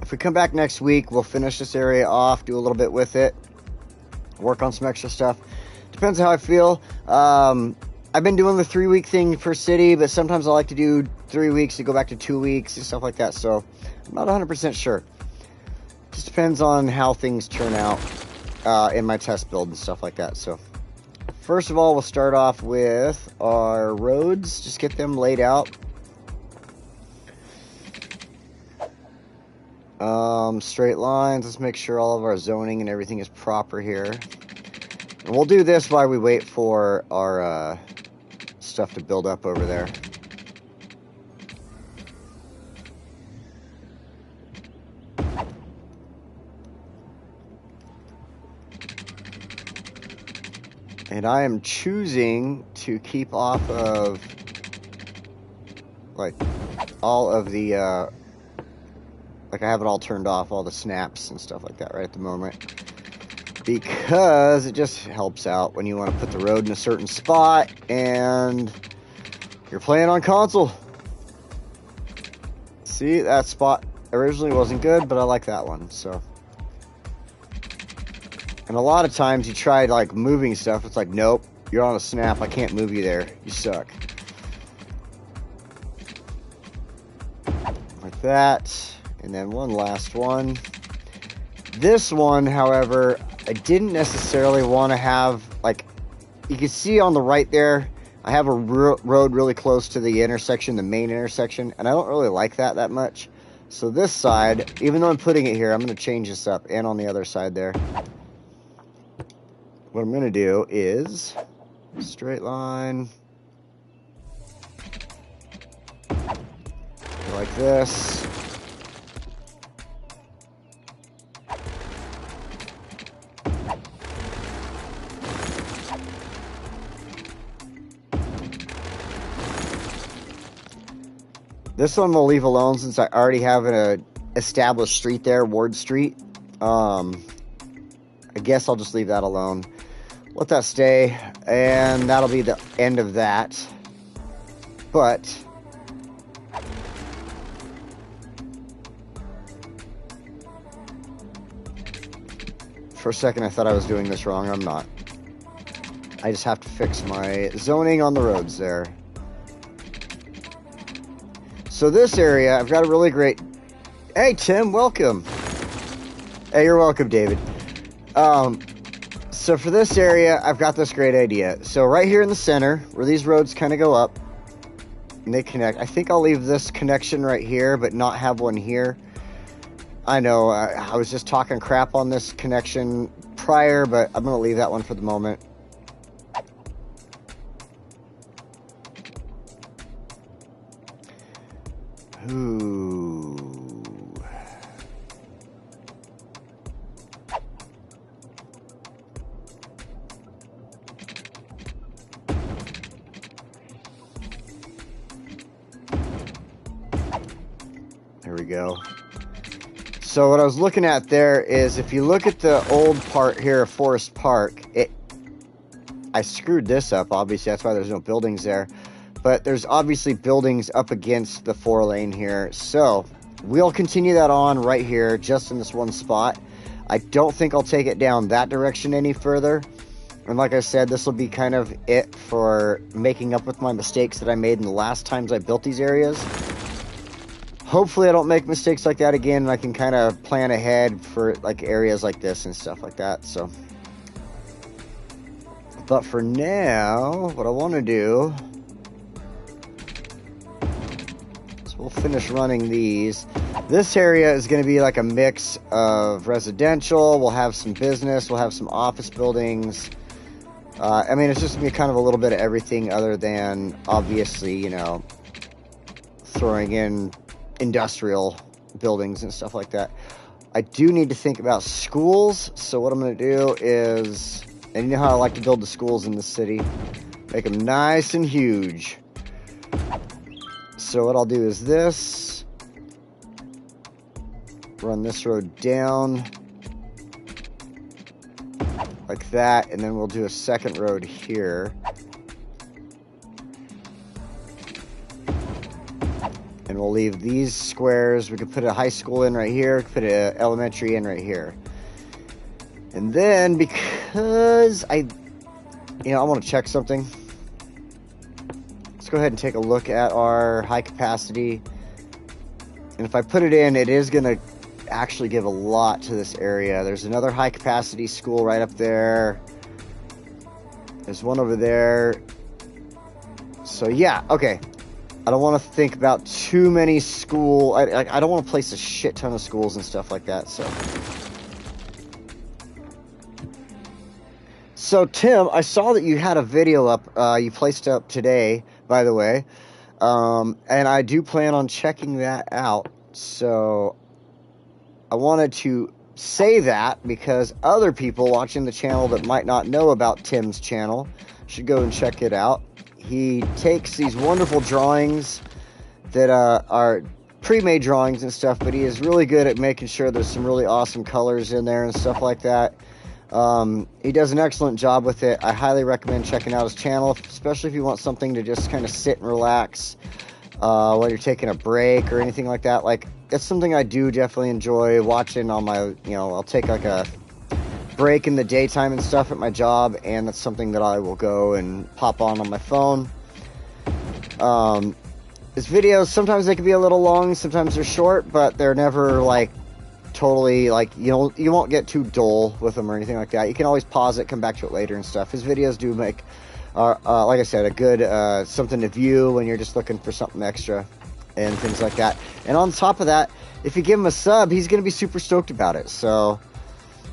if we come back next week, we'll finish this area off, do a little bit with it, work on some extra stuff. Depends on how I feel. I've been doing the 3-week thing for city, but sometimes I like to do 3 weeks to go back to 2 weeks and stuff like that, so I'm not 100% sure. Just depends on how things turn out in my test build and stuff like that. So first of all, we'll start off with our roads, just get them laid out. Straight lines, let's make sure all of our zoning and everything is proper here. And we'll do this while we wait for our stuff to build up over there. And I am choosing to keep off of, like, all of the, like, I have it all turned off, all the snaps and stuff like that right at the moment. Because it just helps out when you want to put the road in a certain spot and you're playing on console. See, that spot originally wasn't good, but I like that one, so. And a lot of times you try, like, moving stuff, it's like, nope, you're on a snap, I can't move you there, you suck. Like that, and then one last one. This one, however, I didn't necessarily want to have, like, you can see on the right there, I have a road really close to the intersection, the main intersection, and I don't really like that much. So this side, even though I'm putting it here, I'm going to change this up, and on the other side there. What I'm going to do is straight line, like this. This one we'll leave alone since I already have an established street there, Ward Street. I guess I'll just leave that alone. Let that stay, and that'll be the end of that. But for a second I thought I was doing this wrong. I'm not. I just have to fix my zoning on the roads there. So this area, I've got a really great... Hey, Tim, welcome. Hey, you're welcome, David. So for this area, I've got this great idea. So right here in the center, where these roads kind of go up, and they connect. I think I'll leave this connection right here, but not have one here. I know, I was just talking crap on this connection prior, but I'm going to leave that one for the moment. Ooh. go. So what I was looking at there is, if you look at the old part here of Forest Park, I screwed this up, obviously, that's why there's no buildings there. But there's obviously buildings up against the 4-lane here. So we'll continue that on right here, just in this one spot. I don't think I'll take it down that direction any further. And like I said, this will be kind of it for making up with my mistakes that I made in the last times I built these areas. Hopefully I don't make mistakes like that again, and I can kind of plan ahead for like areas like this and stuff like that. So, but for now, what I want to do is we'll finish running these. This area is going to be like a mix of residential. We'll have some business. We'll have some office buildings. I mean, it's just going to be kind of a little bit of everything, other than obviously, you know, throwing in industrial buildings and stuff like that. I do need to think about schools. So what I'm going to do is, and you know how I like to build the schools in the city, make them nice and huge. So what I'll do is this, run this road down like that, and then we'll do a second road here. And we'll leave these squares. We could put a high school in right here, put an elementary in right here. And then, because I want to check something. Let's go ahead and take a look at our high capacity. And if I put it in, it is going to actually give a lot to this area. There's another high capacity school right up there. There's one over there. So yeah, okay. I don't want to think about too many school. I don't want to place a shit ton of schools and stuff like that. So Tim, I saw that you had a video up. You placed up today, by the way, and I do plan on checking that out. So I wanted to say that because other people watching the channel that might not know about Tim's channel should go and check it out. He takes these wonderful drawings that are pre-made drawings and stuff, but he is really good at making sure there's some really awesome colors in there and stuff like that. He does an excellent job with it. I highly recommend checking out his channel, especially if you want something to just kind of sit and relax while you're taking a break or anything like that. Like, it's something I do definitely enjoy watching on my, I'll take like a break in the daytime and stuff at my job, and that's something that I will go and pop on my phone. His videos, sometimes they can be a little long, sometimes they're short, but they're never like totally like, you won't get too dull with them or anything like that. You can always pause it, come back to it later and stuff. His videos do make, like I said, a good something to view when you're just looking for something extra and things like that. And on top of that, if you give him a sub, he's going to be super stoked about it. So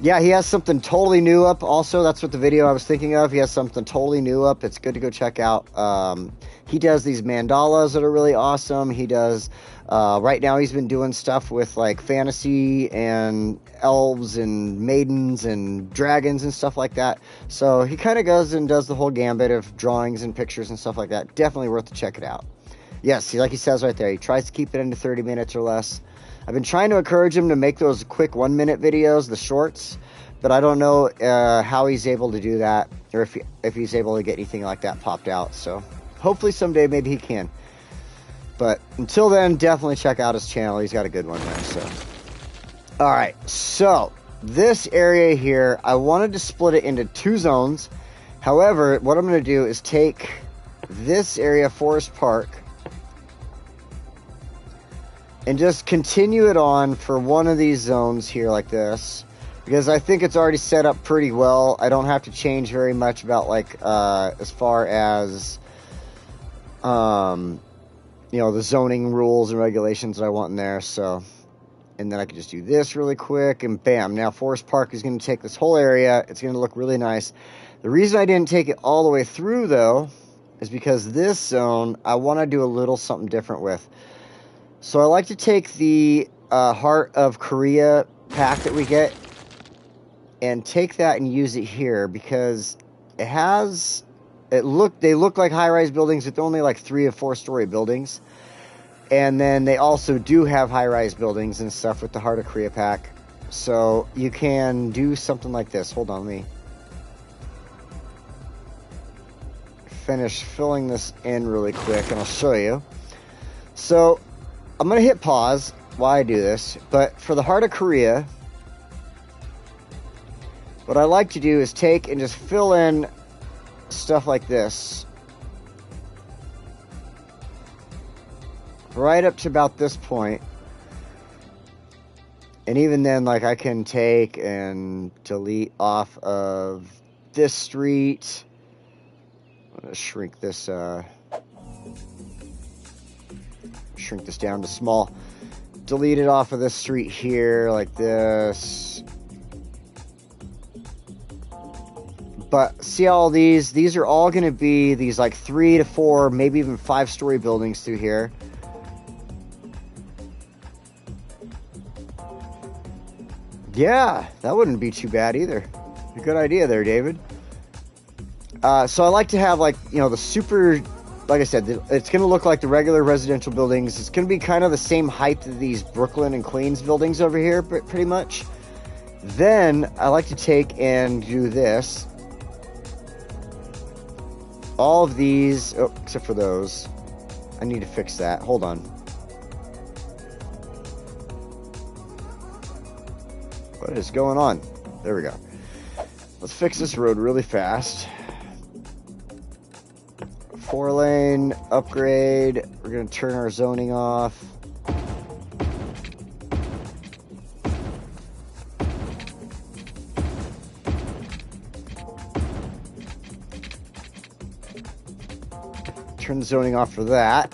yeah, he has something totally new up also. That's what the video I was thinking of. He has something totally new up. It's good to go check out. He does these mandalas that are really awesome. He does, right now he's been doing stuff with like fantasy and elves and maidens and dragons and stuff like that. So he kind of goes and does the whole gambit of drawings and pictures and stuff like that. Definitely worth to check it out. Yes, like he says right there, he tries to keep it into 30 minutes or less. I've been trying to encourage him to make those quick 1-minute videos, the shorts, but I don't know how he's able to do that, or if he's able to get anything like that popped out. So hopefully someday maybe he can. But until then, definitely check out his channel. He's got a good one there. So, all right. So this area here, I wanted to split it into 2 zones. However, what I'm going to do is take this area, Forest Park, and just continue it on for one of these zones here like this, because I think it's already set up pretty well. I don't have to change very much about like as far as the zoning rules and regulations that I want in there. So, and then I can just do this really quick, and bam, now Forest Park is going to take this whole area. It's going to look really nice. The reason I didn't take it all the way through though is because this zone I want to do a little something different with. So I like to take the Heart of Korea pack that we get and take that and use it here, because they look like high-rise buildings with only like 3 or 4 story buildings. And then they also do have high-rise buildings and stuff with the Heart of Korea pack. So you can do something like this. Hold on, let me finish filling this in really quick and I'll show you. So I'm going to hit pause while I do this. But for the Heart of Korea, what I like to do is take and just fill in stuff like this. Right up to about this point. And even then, like, I can take and delete off of this street. I'm going to shrink this down to small. Delete it off of this street here, like this. But see all these are all going to be these like 3 to 4, maybe even 5-story buildings through here. Yeah, that wouldn't be too bad either. A good idea there, David. So I like to have, like, you know, the super, like I said, it's going to look like the regular residential buildings. It's going to be kind of the same height of these Brooklyn and Queens buildings over here, pretty much. Then I like to take and do this. All of these, oh, except for those. I need to fix that. Hold on. What is going on? There we go. Let's fix this road really fast. 4-lane upgrade. We're going to turn our zoning off. Turn the zoning off for that.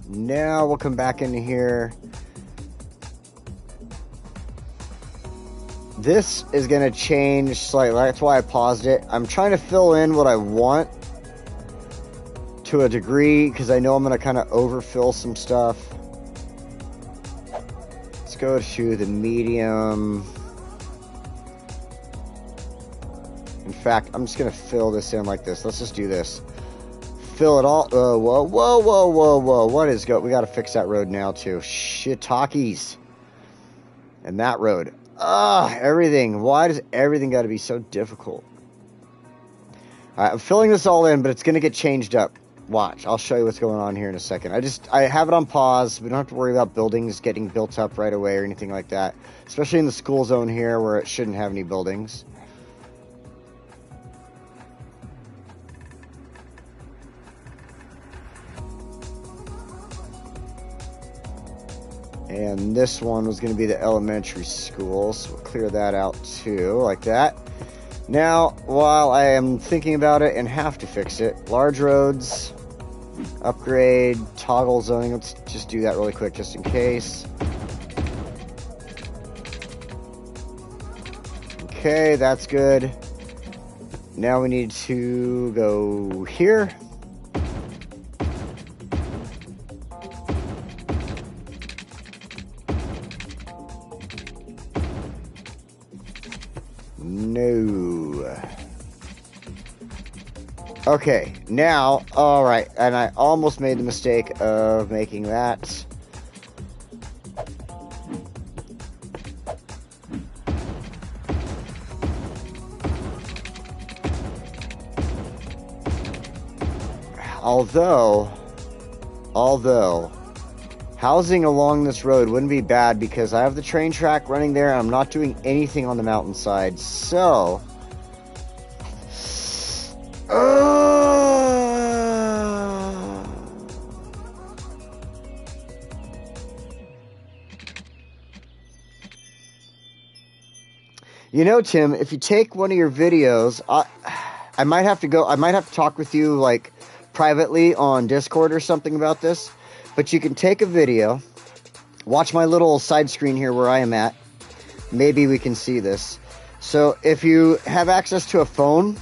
Now we'll come back into here. This is going to change slightly. That's why I paused it. I'm trying to fill in what I want to a degree because I know I'm going to kind of overfill some stuff. Let's go to the medium. In fact, I'm just going to fill this in like this. Let's just do this. Fill it all. Whoa. What is going? We got to fix that road now too. Shiitakes. And that road. Everything. Why does everything got to be so difficult? All right, I'm filling this all in, but it's going to get changed up. Watch. I'll show you what's going on here in a second. I have it on pause. We don't have to worry about buildings getting built up right away or anything like that. Especially in the school zone here where it shouldn't have any buildings. And this one was going to be the elementary school, so we'll clear that out too, like that. Now, while I am thinking about it and have to fix it, large roads, upgrade, toggle zoning. Let's just do that really quick just in case. Okay, that's good. Now we need to go here. No. Okay, now, alright, and I almost made the mistake of making that. Although, housing along this road wouldn't be bad because I have the train track running there and I'm not doing anything on the mountainside, so... You know, Tim, if you take one of your videos, I might have to talk with you, like, privately on Discord or something about this. But you can take a video, watch my little side screen here where I am at. Maybe we can see this. So if you have access to a phone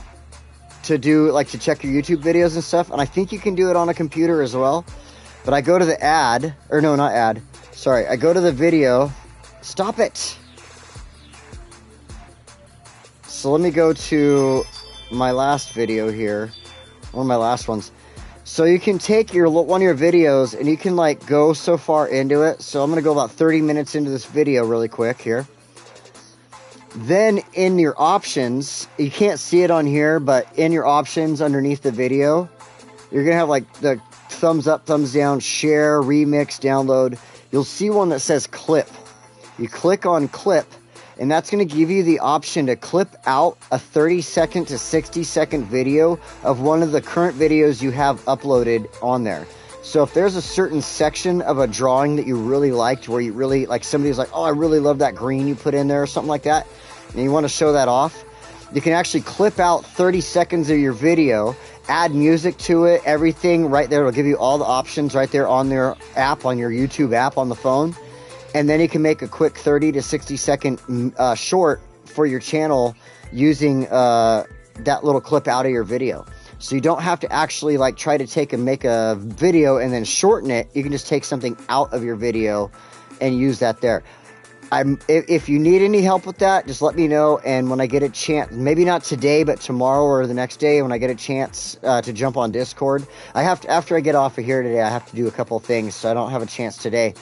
to do, like, to check your YouTube videos and stuff, and I think you can do it on a computer as well. But I go to the ad, or no, not ad. Sorry, I go to the video. Stop it. So let me go to my last video here. One of my last ones. So you can take one of your videos and you can like go so far into it. So I'm going to go about 30 minutes into this video really quick here. Then in your options, you can't see it on here, but in your options underneath the video, you're going to have like the thumbs up, thumbs down, share, remix, download. You'll see one that says clip. You click on clip, and that's going to give you the option to clip out a 30-second to 60-second video of one of the current videos you have uploaded on there. So if there's a certain section of a drawing that you really liked, where you really, like somebody's like, oh, I really love that green you put in there or something like that, and you want to show that off, you can actually clip out 30 seconds of your video, add music to it, everything right there. It'll give you all the options right there on their app, on your YouTube app on the phone. And then you can make a quick 30 to 60 second short for your channel using that little clip out of your video. So you don't have to actually like try to make a video and then shorten it. You can just take something out of your video and use that there. If you need any help with that, just let me know. And when I get a chance, maybe not today, but tomorrow or the next day, when I get a chance to jump on Discord, after I get off of here today, I have to do a couple things, so I don't have a chance today.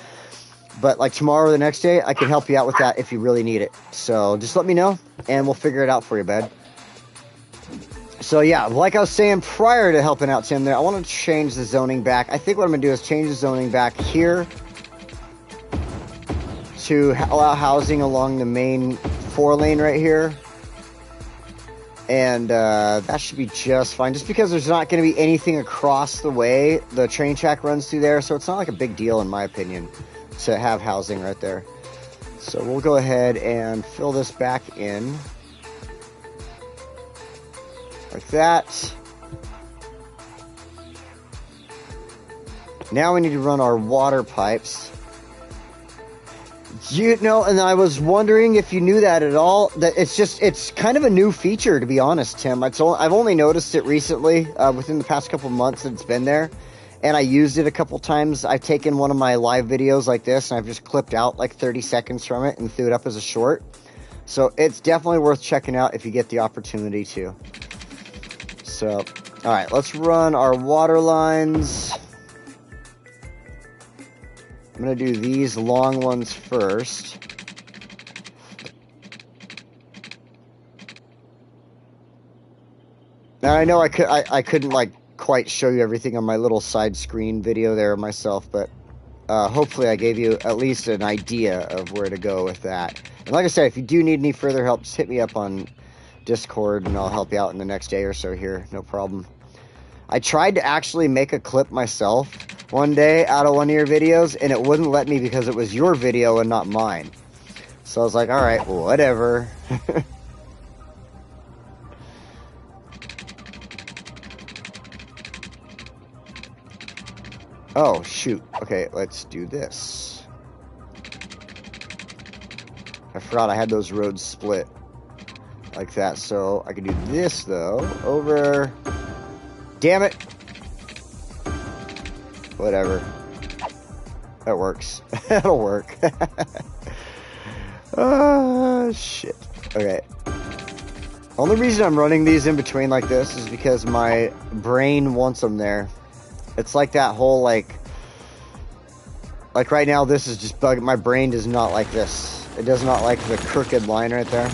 But like tomorrow or the next day, I can help you out with that if you really need it. So just let me know, and we'll figure it out for you, bud. So yeah, like I was saying prior to helping out Tim there, I want to change the zoning back. I think what I'm going to do is change the zoning back here to allow housing along the main 4-lane right here. And that should be just fine. Just because there's not going to be anything across the way. The train track runs through there, so it's not like a big deal in my opinion to have housing right there. So we'll go ahead and fill this back in like that. Now we need to run our water pipes. You know, and I was wondering if you knew that at all. That it's kind of a new feature, to be honest, Tim. I've only noticed it recently, within the past couple months that it's been there. And I used it a couple times. I've taken one of my live videos like this, and I've just clipped out like 30 seconds from it and threw it up as a short. So it's definitely worth checking out if you get the opportunity to. So, all right, let's run our water lines. I'm going to do these long ones first. Now, I know I couldn't like quite show you everything on my little side screen video there myself, but hopefully I gave you at least an idea of where to go with that. And like I said, if you do need any further help, just hit me up on Discord and I'll help you out in the next day or so here. No problem. I tried to actually make a clip myself one day out of one of your videos, and it wouldn't let me because it was your video and not mine. So I was like, all right, well, whatever. Oh, shoot. Okay, let's do this. I forgot I had those roads split like that, so I can do this, though, over... Damn it! Whatever. That works. That'll work. Oh, shit. Okay. Only reason I'm running these in between like this is because my brain wants them there. It's like that whole, like right now, this is just bugging. My brain does not like this. It does not like the crooked line right there.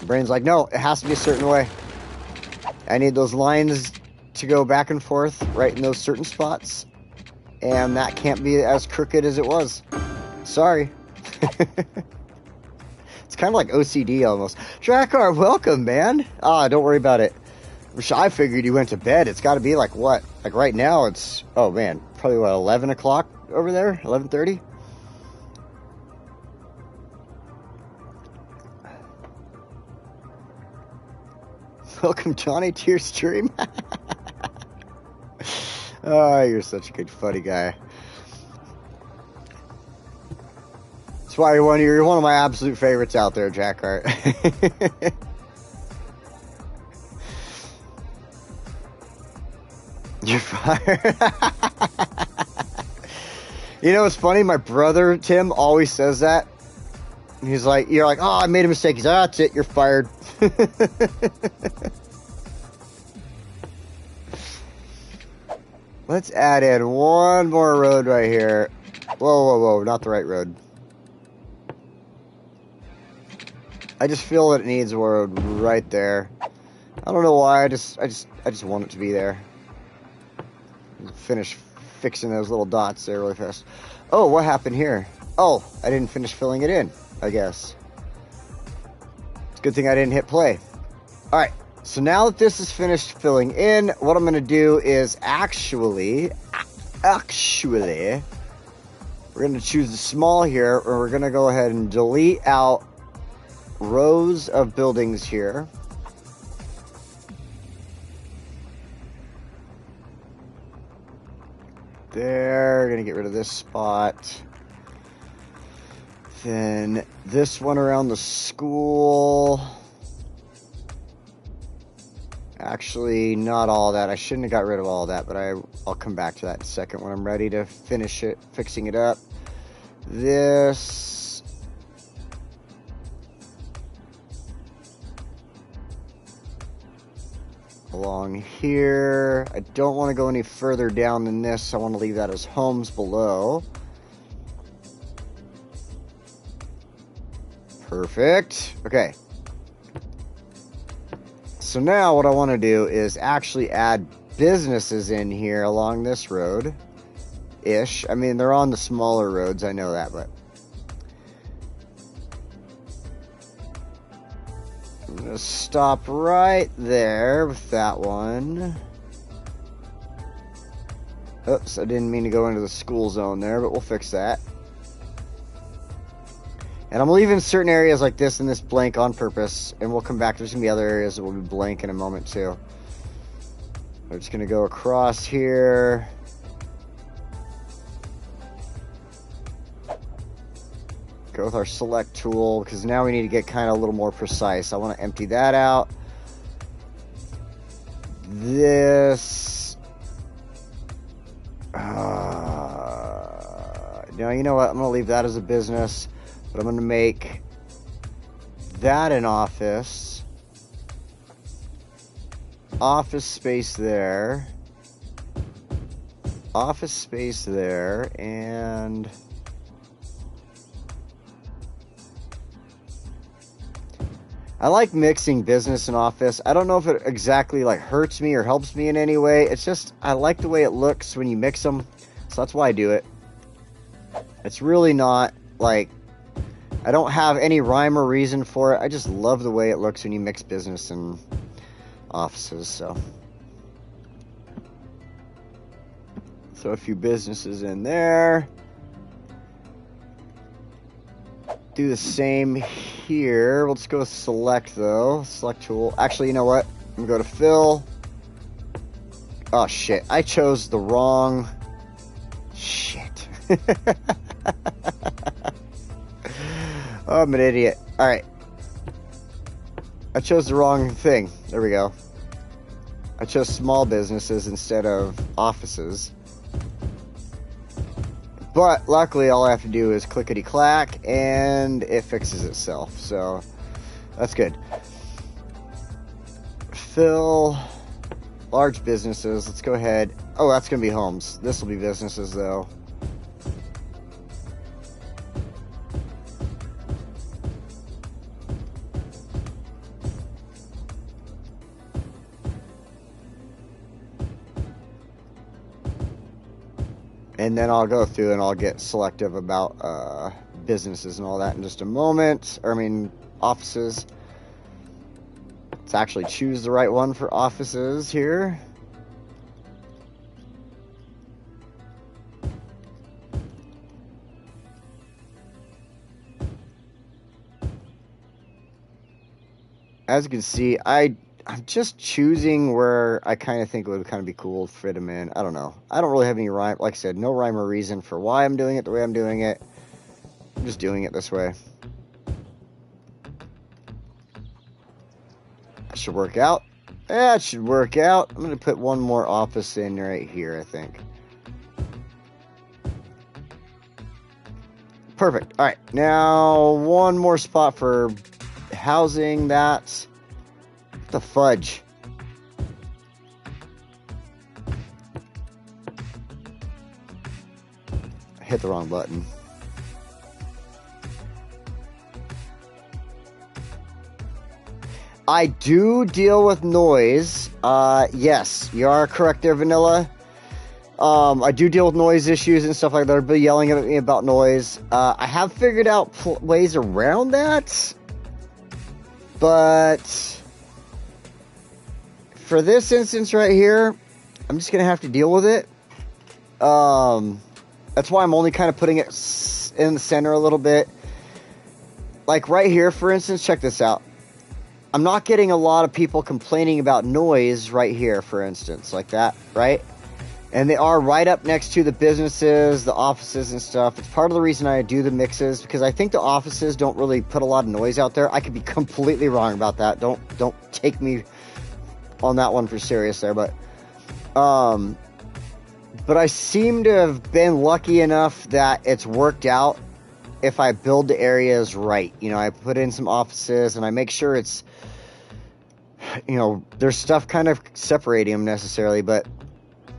The brain's like, no, it has to be a certain way. I need those lines to go back and forth right in those certain spots. And that can't be as crooked as it was. Sorry. It's kind of like OCD almost. Drakkar, welcome, man. Ah, don't worry about it. I figured you went to bed. It's got to be like what? Like right now it's, oh man, probably what, 11 o'clock over there? 11:30? Welcome, Johnny, to your stream. Oh, you're such a good, funny guy. That's why you're one of my absolute favorites out there, Drakkar. You're fired. You know, it's funny. My brother, Tim, always says that. He's like, you're like, oh, I made a mistake. He's like, oh, that's it. You're fired. Let's add in one more road right here. Whoa, whoa, whoa, not the right road. I just feel that it needs a road right there. I don't know why, I just want it to be there. Finish fixing those little dots there really fast. Oh, what happened here? Oh, I didn't finish filling it in, I guess. It's a good thing I didn't hit play. Alright, so now that this is finished filling in, what I'm going to do is actually, we're going to choose the small here, and we're going to go ahead and delete out rows of buildings here. There, gonna get rid of this spot. Then this one around the school. Actually, not all that. I shouldn't have got rid of all that, but I'll come back to that in a second when I'm ready to finish it, fixing it up. This. Along here. I don't want to go any further down than this. I want to leave that as homes below. Perfect. Okay. So now what I want to do is actually add businesses in here along this road-ish. I mean, they're on the smaller roads, I know that, but I'm going to stop right there with that one. Oops, I didn't mean to go into the school zone there, but we'll fix that. And I'm leaving certain areas like this and this blank on purpose, and we'll come back. There's going to be other areas that will be blank in a moment too. We're just going to go across here. Go with our select tool, because now we need to get kind of a little more precise. I want to empty that out. This. Now, you know what? I'm going to leave that as a business, but I'm going to make that an office. Office space there. Office space there, and I like mixing business and office. I don't know if it exactly like hurts me or helps me in any way. It's just, I like the way it looks when you mix them. So that's why I do it. It's really not like, I don't have any rhyme or reason for it. I just love the way it looks when you mix business and offices. So throw a few businesses in there. Do the same here. Let's go with select though. Select tool. Actually, you know what? I'm gonna go to fill. Oh shit. I chose the wrong shit. Oh, I'm an idiot. Alright. I chose the wrong thing. There we go. I chose small businesses instead of offices. But luckily, all I have to do is clickety-clack, and it fixes itself. So that's good. Fill large businesses. Let's go ahead. Oh, that's going to be homes. This will be businesses, though. And then I'll go through and I'll get selective about businesses and all that in just a moment. Or, I mean, offices. Let's actually choose the right one for offices here. As you can see, I'm just choosing where I kind of think it would kind of be cool to fit them in. I don't know. I don't really have any rhyme. Like I said, no rhyme or reason for why I'm doing it the way I'm doing it. I'm just doing it this way. That should work out. Yeah, it should work out. I'm going to put one more office in right here, I think. Perfect. All right. Now, one more spot for housing. That's the fudge. hit the wrong button. I do deal with noise. Yes, you are correct there, Vanilla. I do deal with noise issues and stuff like that. They're yelling at me about noise. I have figured out ways around that. But for this instance right here, I'm just going to have to deal with it. That's why I'm only kind of putting it in the center a little bit. Like right here, for instance, check this out. I'm not getting a lot of people complaining about noise right here, for instance, like that, right? And they are right up next to the businesses, the offices and stuff. It's part of the reason I do the mixes, because I think the offices don't really put a lot of noise out there. I could be completely wrong about that. Don't take me on that one for serious there, but I seem to have been lucky enough that it's worked out if I build the areas right. You know, I put in some offices and I make sure it's, you know, there's stuff kind of separating them necessarily, but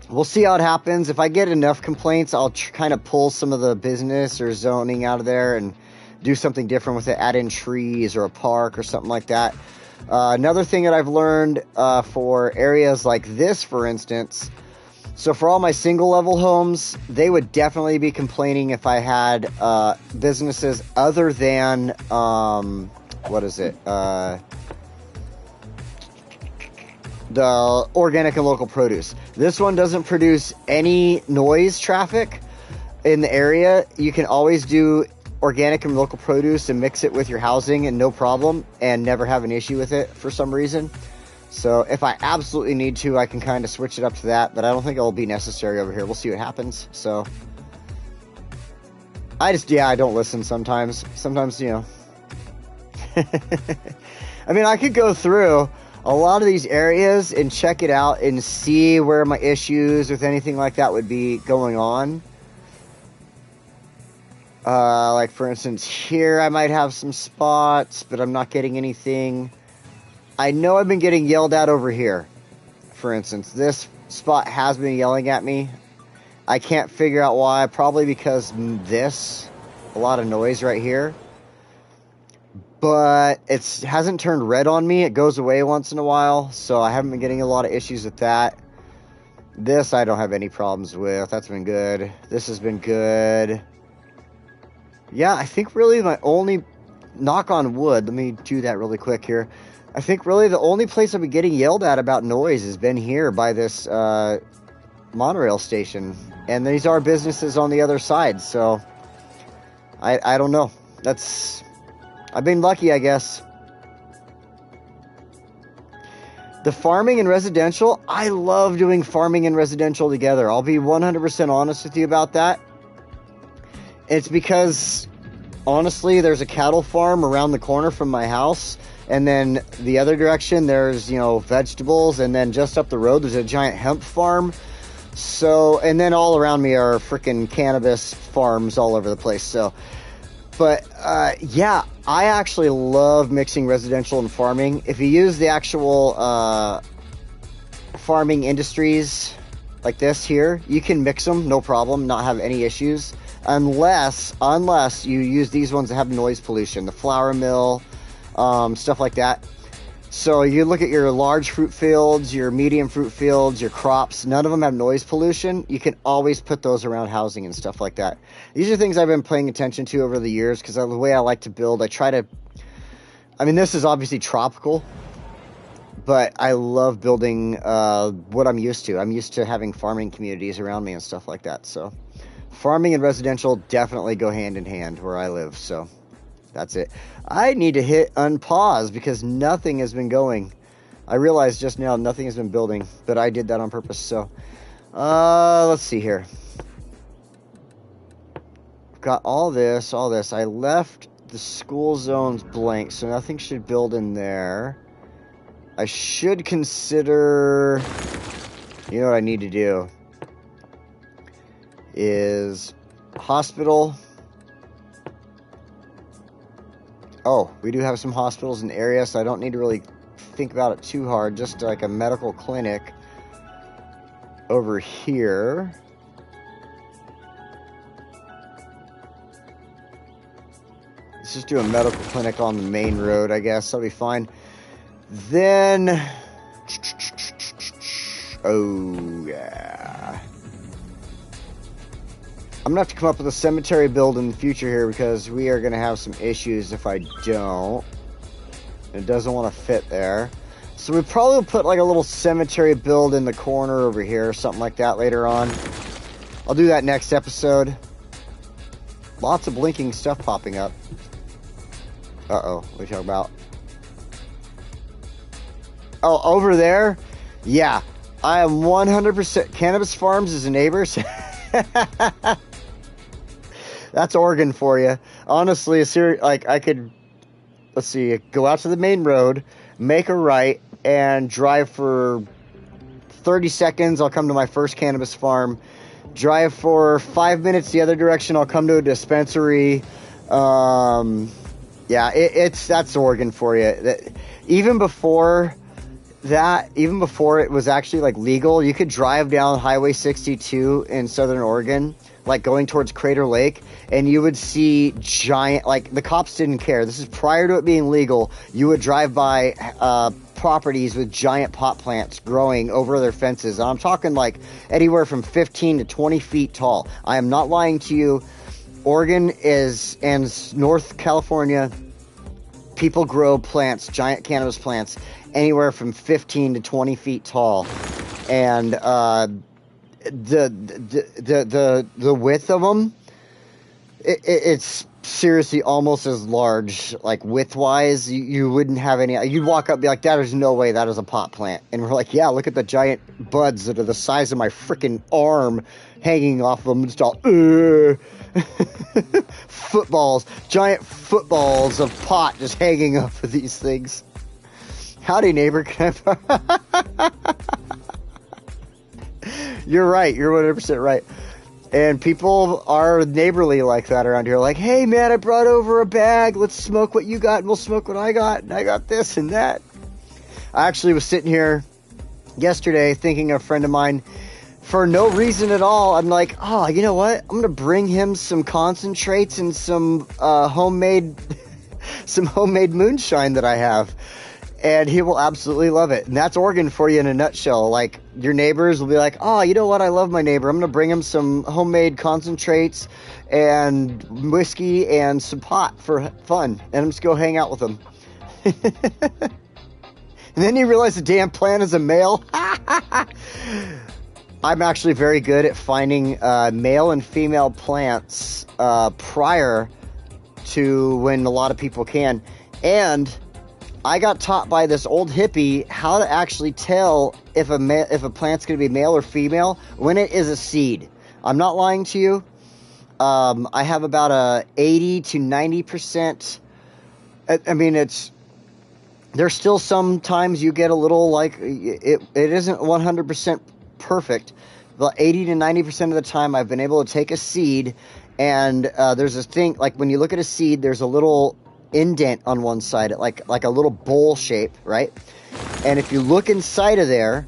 we'll see how it happens. If I get enough complaints, I'll kind of pull some of the business or zoning out of there and do something different with it, add in trees or a park or something like that. Another thing that I've learned for areas like this, for instance, so for all my single level homes, they would definitely be complaining if I had businesses other than, what is it? The organic and local produce. This one doesn't produce any noise traffic in the area. You can always do organic and local produce and mix it with your housing and no problem, and never have an issue with it for some reason. So if I absolutely need to, I can kind of switch it up to that, but I don't think it'll be necessary over here. We'll see what happens. So I don't listen sometimes. Sometimes, you know. I mean, I could go through a lot of these areas and check it out and see where my issues with anything like that would be going on. Like for instance, here I might have some spots, but I'm not getting anything. I know I've been getting yelled at over here. For instance, this spot has been yelling at me. I can't figure out why. Probably because a lot of noise right here. But it hasn't turned red on me. It goes away once in a while, so I haven't been getting a lot of issues with that. This I don't have any problems with. That's been good. This has been good. Yeah, I think really my only, knock on wood, let me do that really quick here. I think really the only place I've been getting yelled at about noise has been here by this monorail station. And these are businesses on the other side, so I don't know. I've been lucky, I guess. The farming and residential, I love doing farming and residential together. I'll be 100% honest with you about that. It's because, honestly, there's a cattle farm around the corner from my house. And then the other direction, there's, you know, vegetables. And then just up the road, there's a giant hemp farm. So, and then all around me are freaking cannabis farms all over the place. So, but, yeah, I actually love mixing residential and farming. If you use the actual farming industries like this here, you can mix them, no problem, not have any issues. Unless you use these ones that have noise pollution, the flour mill, stuff like that. So you look at your large fruit fields, your medium fruit fields, your crops, none of them have noise pollution. You can always put those around housing and stuff like that. These are things I've been paying attention to over the years because the way I like to build, I mean, this is obviously tropical, but I love building what I'm used to. I'm used to having farming communities around me and stuff like that. So farming and residential definitely go hand in hand where I live, so that's it. I need to hit unpause because nothing has been going. I realized just now nothing has been building, but I did that on purpose. So, let's see here. Got all this. I left the school zones blank, so nothing should build in there. I should consider, you know what I need to do is hospital. Oh, we do have some hospitals in the area, so I don't need to really think about it too hard. Just like a medical clinic over here. Let's just do a medical clinic on the main road, I guess. That'll be fine. Then... Oh, yeah. I'm going to have to come up with a cemetery build in the future here because we are going to have some issues if I don't. It doesn't want to fit there. So we probably will put like a little cemetery build in the corner over here or something like that later on. I'll do that next episode. Lots of blinking stuff popping up. Uh-oh, what are you talking about? Oh, over there? Yeah, I am 100%. Cannabis Farms is a neighbor. That's Oregon for you. Honestly, like I could, let's see, go out to the main road, make a right, and drive for 30 seconds. I'll come to my first cannabis farm. Drive for 5 minutes the other direction. I'll come to a dispensary. Yeah, that's Oregon for you. Even before it was actually like legal, you could drive down Highway 62 in Southern Oregon, like going towards Crater Lake, and you would see giant, like the cops didn't care. This is prior to it being legal. You would drive by properties with giant pot plants growing over their fences. And I'm talking like anywhere from 15 to 20 feet tall. I am not lying to you. Oregon and North California, people grow plants, giant cannabis plants, anywhere from 15 to 20 feet tall. And the width of them, it's seriously almost as large, like width-wise. You wouldn't have any... You'd walk up and be like, there's no way that is a pot plant. And we're like, yeah, look at the giant buds that are the size of my freaking arm hanging off of them. Just all... footballs. Giant footballs of pot just hanging off of these things. Howdy, neighbor. You're right. You're 100% right. And people are neighborly like that around here. Like, hey, man, I brought over a bag. Let's smoke what you got, and we'll smoke what I got. And I got this and that. I actually was sitting here yesterday thinking of a friend of mine. For no reason at all, I'm like, oh, you know what? I'm going to bring him some concentrates and some homemade moonshine that I have. And he will absolutely love it. And that's Oregon for you in a nutshell. Like, your neighbors will be like, oh, you know what? I love my neighbor. I'm going to bring him some homemade concentrates and whiskey and some pot for fun. And I'm just go hang out with him. And then you realize the damn plant is a male. I'm actually very good at finding male and female plants prior to when a lot of people can. And I got taught by this old hippie how to actually tell if a plant's going to be male or female when it is a seed. I'm not lying to you. I have about a 80 to 90%. I mean, there's still sometimes you get a little like it isn't 100% perfect. But 80 to 90% of the time I've been able to take a seed and there's this thing, like when you look at a seed, there's a little indent on one side, like a little bowl shape, right? And if you look inside of there,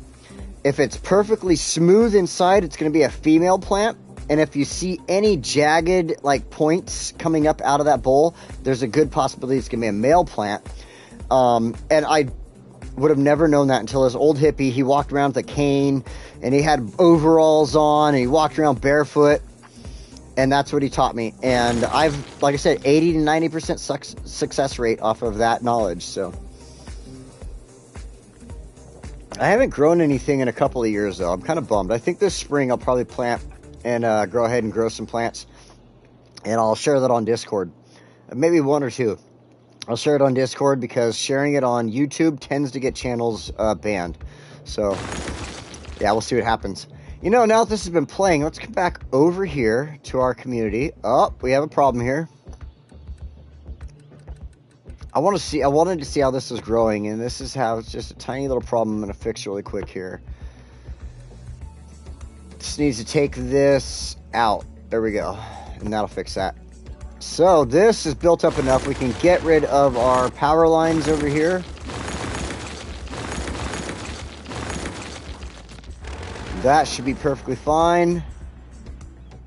if it's perfectly smooth inside, it's going to be a female plant. And if you see any jagged like points coming up out of that bowl, there's a good possibility it's going to be a male plant. And I would have never known that until this old hippie, he walked around with a cane and he had overalls on and he walked around barefoot. And that's what he taught me. And I've, like I said, 80 to 90% success rate off of that knowledge. So I haven't grown anything in a couple of years, though. I'm kind of bummed. I think this spring I'll probably plant and go ahead and grow some plants. And I'll share that on Discord. Maybe one or two. I'll share it on Discord because sharing it on YouTube tends to get channels banned. So, yeah, we'll see what happens. You know, now that this has been playing, let's come back over here to our community. Oh, we have a problem here. I wanted to see how this is growing, and this is how it's just a tiny little problem I'm going to fix really quick here. Just needs to take this out. There we go. And that'll fix that. So this is built up enough we can get rid of our power lines over here. That should be perfectly fine.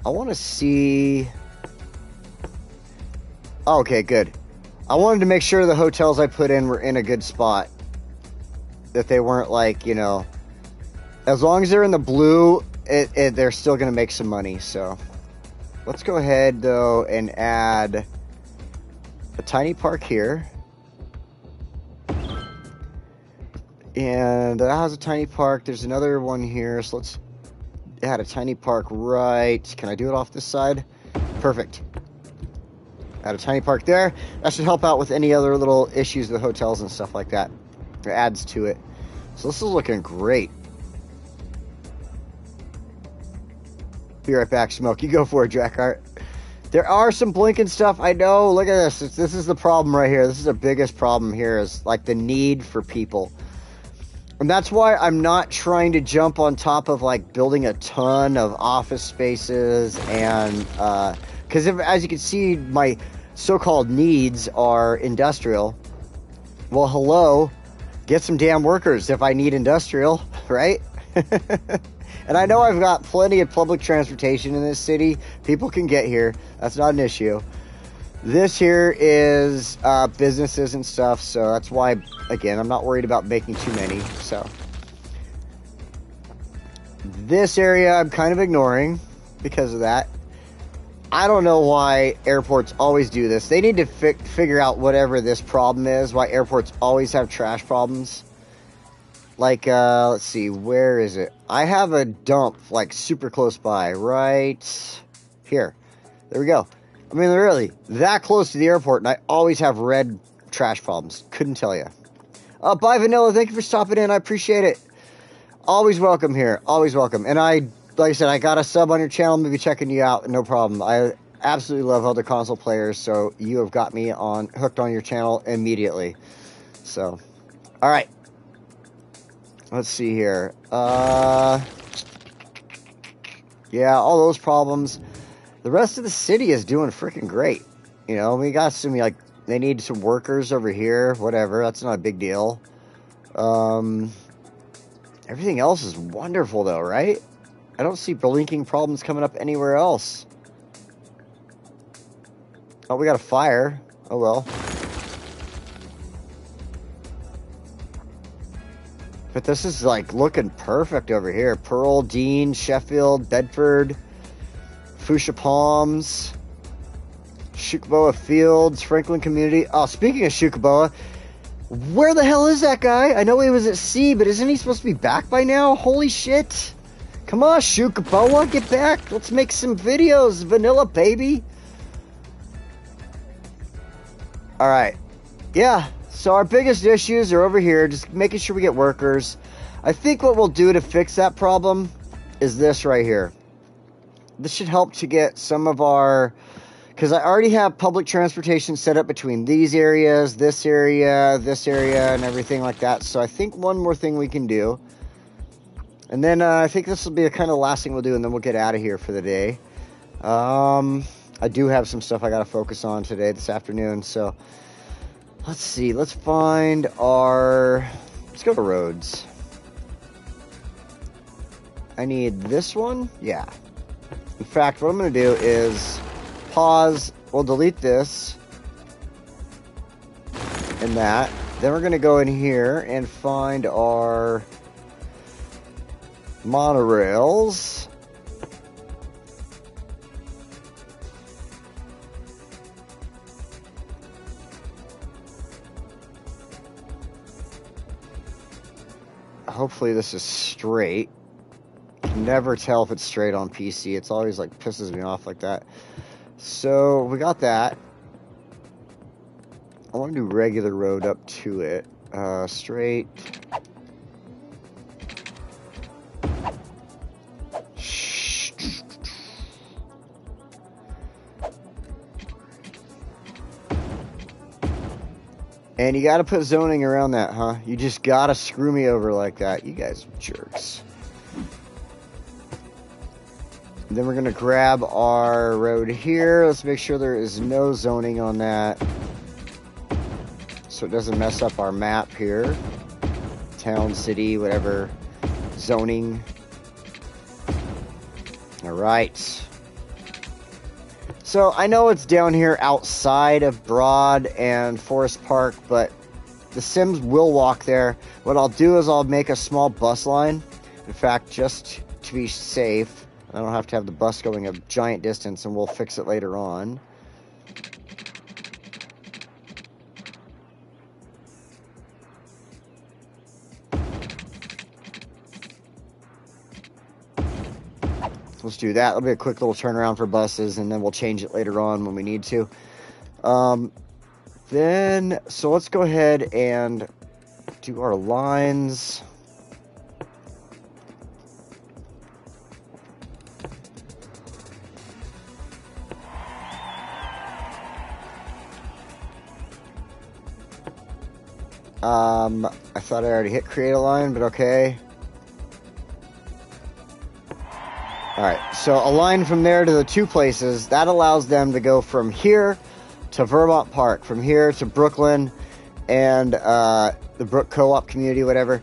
I want to see... Okay, good. I wanted to make sure the hotels I put in were in a good spot. That they weren't like, you know, as long as they're in the blue, they're still going to make some money. So let's go ahead, though, and add a tiny park here. And that has a tiny park. There's another one here. So let's add a tiny park right. Can I do it off this side? Perfect. Add a tiny park there. That should help out with any other little issues with hotels and stuff like that. It adds to it. So this is looking great. Be right back, Smoke. You go for it, Drackart. There are some blinking stuff. I know. Look at this. This is the problem right here. This is the biggest problem here is like the need for people. And that's why I'm not trying to jump on top of like building a ton of office spaces and because as you can see, my so-called needs are industrial. Well, hello, get some damn workers if I need industrial, right? And I know I've got plenty of public transportation in this city. People can get here. That's not an issue. This here is businesses and stuff, so that's why, again, I'm not worried about making too many. So this area I'm kind of ignoring because of that. I don't know why airports always do this. They need to figure out whatever this problem is, why airports always have trash problems. Like, let's see, where is it? I have a dump, like, super close by, right here. There we go. I mean, really, that close to the airport, and I always have red trash problems. Couldn't tell you. Bye, Vanilla. Thank you for stopping in. I appreciate it. Always welcome here. Always welcome. And like I said, I got a sub on your channel. Maybe checking you out. No problem. I absolutely love other console players, so you have got me hooked on your channel immediately. So, all right. Let's see here. Yeah, all those problems. The rest of the city is doing freaking great. You know, we got some, like, they need some workers over here. Whatever, that's not a big deal. Everything else is wonderful, though, right? I don't see blinking problems coming up anywhere else. Oh, we got a fire. Oh, well. But this is, like, looking perfect over here. Pearl, Dean, Sheffield, Bedford, Foosha Palms, Shukaboa Fields, Franklin Community. Oh, speaking of Shukaboa, where the hell is that guy? I know he was at sea, but isn't he supposed to be back by now? Holy shit. Come on, Shukaboa, get back. Let's make some videos. Vanilla, baby. All right. Yeah. So our biggest issues are over here, just making sure we get workers. I think what we'll do to fix that problem is this right here. This should help to get some of our, because I already have public transportation set up between these areas, this area, and everything like that. So I think one more thing we can do, and then I think this will be the kind of last thing we'll do, and then we'll get out of here for the day. I do have some stuff I got to focus on today, this afternoon, so let's see. Let's find our, let's go to roads. I need this one. Yeah. In fact, what I'm going to do is pause. We'll delete this and that. Then we're going to go in here and find our monorails. Hopefully this is straight. Never tell if it's straight on PC. It's always like pisses me off like that. So we got that. I want to do regular road up to it. Straight. And you got to put zoning around that, huh? You just got to screw me over like that. You guys are jerks. Then we're going to grab our road here. Let's make sure there is no zoning on that, so it doesn't mess up our map here. Town, city, whatever. Zoning. All right. So So I know it's down here outside of Broad and Forest Park, but the Sims will walk there. What I'll do is I'll make a small bus line. In fact, just to be safe, I don't have to have the bus going a giant distance, and we'll fix it later on. Let's do that. It'll be a quick little turnaround for buses, and then we'll change it later on when we need to. So let's go ahead and do our lines. I thought I already hit create a line, but okay. Alright, so a line from there to the two places, that allows them to go from here to Vermont Park, from here to Brooklyn and the Brook Co-op community, whatever.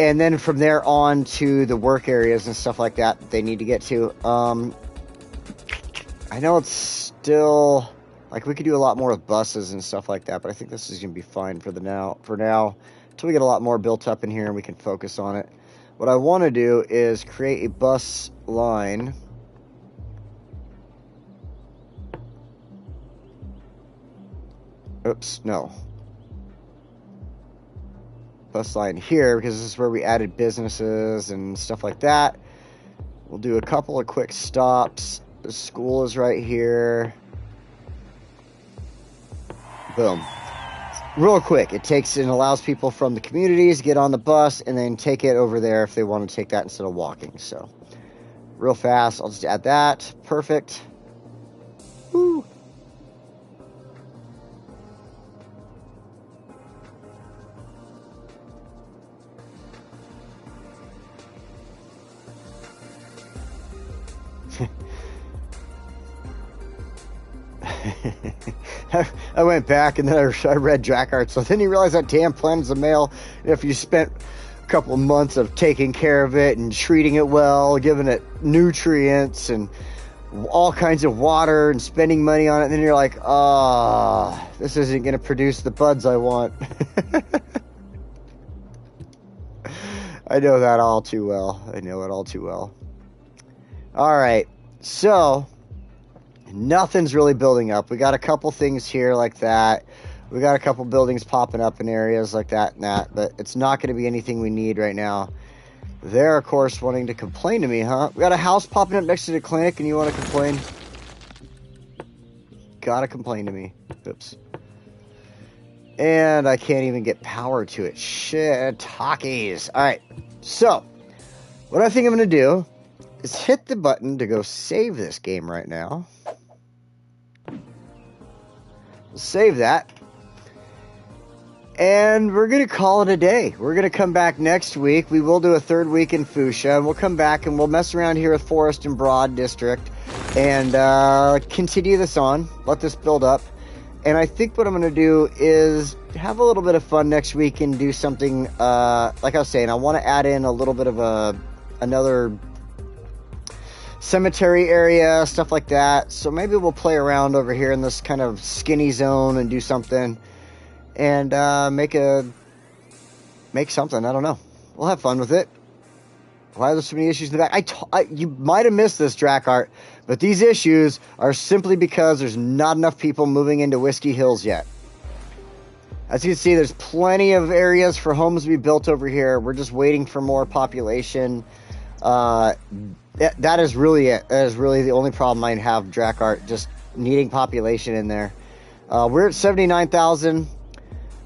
And then from there on to the work areas and stuff like that they need to get to. I know it's still... Like, we could do a lot more with buses and stuff like that, but I think this is going to be fine for now, until we get a lot more built up in here and we can focus on it. What I want to do is create a bus line. Oops, no. Bus line here, because this is where we added businesses and stuff like that. We'll do a couple of quick stops. The school is right here. Boom. Real quick, it takes and allows people from the communities to get on the bus and then take it over there if they want to take that instead of walking. So, real fast, I'll just add that. Perfect. Woo. I went back and then I read Drakkart. So then you realize that damn plant is a male. If you spent a couple of months of taking care of it and treating it well, giving it nutrients and all kinds of water and spending money on it, and then you're like, this isn't going to produce the buds I want. I know that all too well. I know it all too well. All right. So... nothing's really building up. We got a couple things here like that. We got a couple buildings popping up in areas like that and that, but it's not going to be anything we need right now. They're, of course, wanting to complain to me, huh? We got a house popping up next to the clinic and you want to complain? Gotta complain to me. Oops. And I can't even get power to it. Shit, talkies. Alright, so, what I think I'm going to do is hit the button to go save this game right now. Save that. And we're going to call it a day. We're going to come back next week. We will do a third week in Foosha. And we'll come back and we'll mess around here with Forest and Broad District. And continue this on. Let this build up. And I think what I'm going to do is have a little bit of fun next week and do something, like I was saying, I want to add in a little bit of another cemetery area, stuff like that. So maybe we'll play around over here in this kind of skinny zone and do something and make something. I don't know. We'll have fun with it. Why are there so many issues in the back? You might have missed this, Drakkart, but these issues are simply because there's not enough people moving into Whiskey Hills yet. As you can see, there's plenty of areas for homes to be built over here. We're just waiting for more population. That is really it. That is really the only problem I have, Drakkart, just needing population in there. We're at 79,000,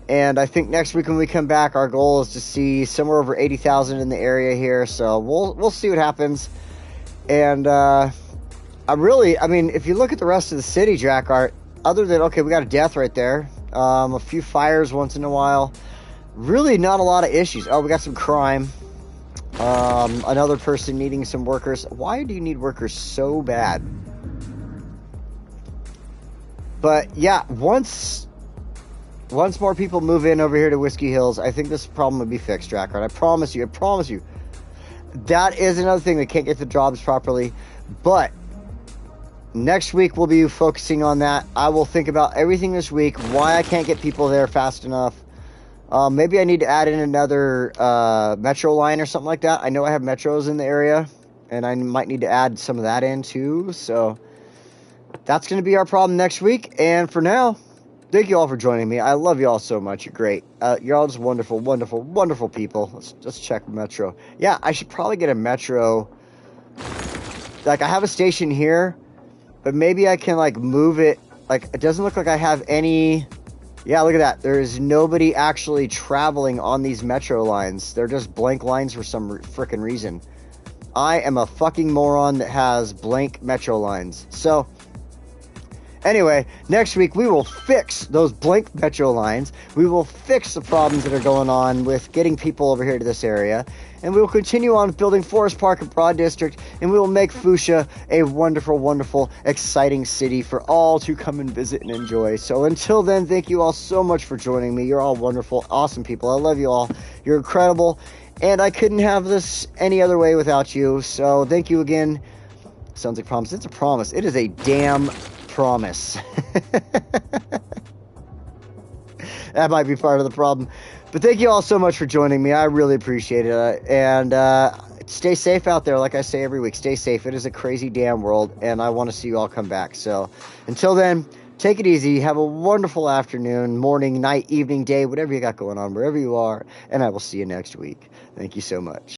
and I think next week when we come back, our goal is to see somewhere over 80,000 in the area here. So we'll see what happens. And I mean, if you look at the rest of the city, Drakkart, other than, okay, we got a death right there, a few fires once in a while, really not a lot of issues. Oh, we got some crime. Another person needing some workers. Why do you need workers so bad? But yeah, once more people move in over here to Whiskey Hills, I think this problem will be fixed, Drakkart. I promise you. That is another thing. They can't get the jobs properly. But next week we'll be focusing on that. I will think about everything this week, why I can't get people there fast enough. Maybe I need to add in another metro line or something like that. I know I have metros in the area, and I might need to add some of that in too. So that's going to be our problem next week. And for now, thank you all for joining me. I love you all so much. You're great. You're all just wonderful, wonderful, wonderful people. Let's check metro. Yeah, I should probably get a metro. Like, I have a station here, but maybe I can, like, move it. Like, it doesn't look like I have any... Yeah, look at that. There is nobody actually traveling on these metro lines. They're just blank lines for some freaking reason. I am a fucking moron that has blank metro lines. So, anyway, next week we will fix those blank metro lines. We will fix the problems that are going on with getting people over here to this area. And we will continue on building Forest Park and Broad District. And we will make Foosha a wonderful, wonderful, exciting city for all to come and visit and enjoy. So until then, thank you all so much for joining me. You're all wonderful, awesome people. I love you all. You're incredible. And I couldn't have this any other way without you. So thank you again. Sounds like a promise. It's a promise. It is a damn promise. That might be part of the problem. But thank you all so much for joining me. I really appreciate it. And stay safe out there. Like I say every week, stay safe. It is a crazy damn world, and I want to see you all come back. So until then, take it easy. Have a wonderful afternoon, morning, night, evening, day, whatever you got going on, wherever you are. And I will see you next week. Thank you so much.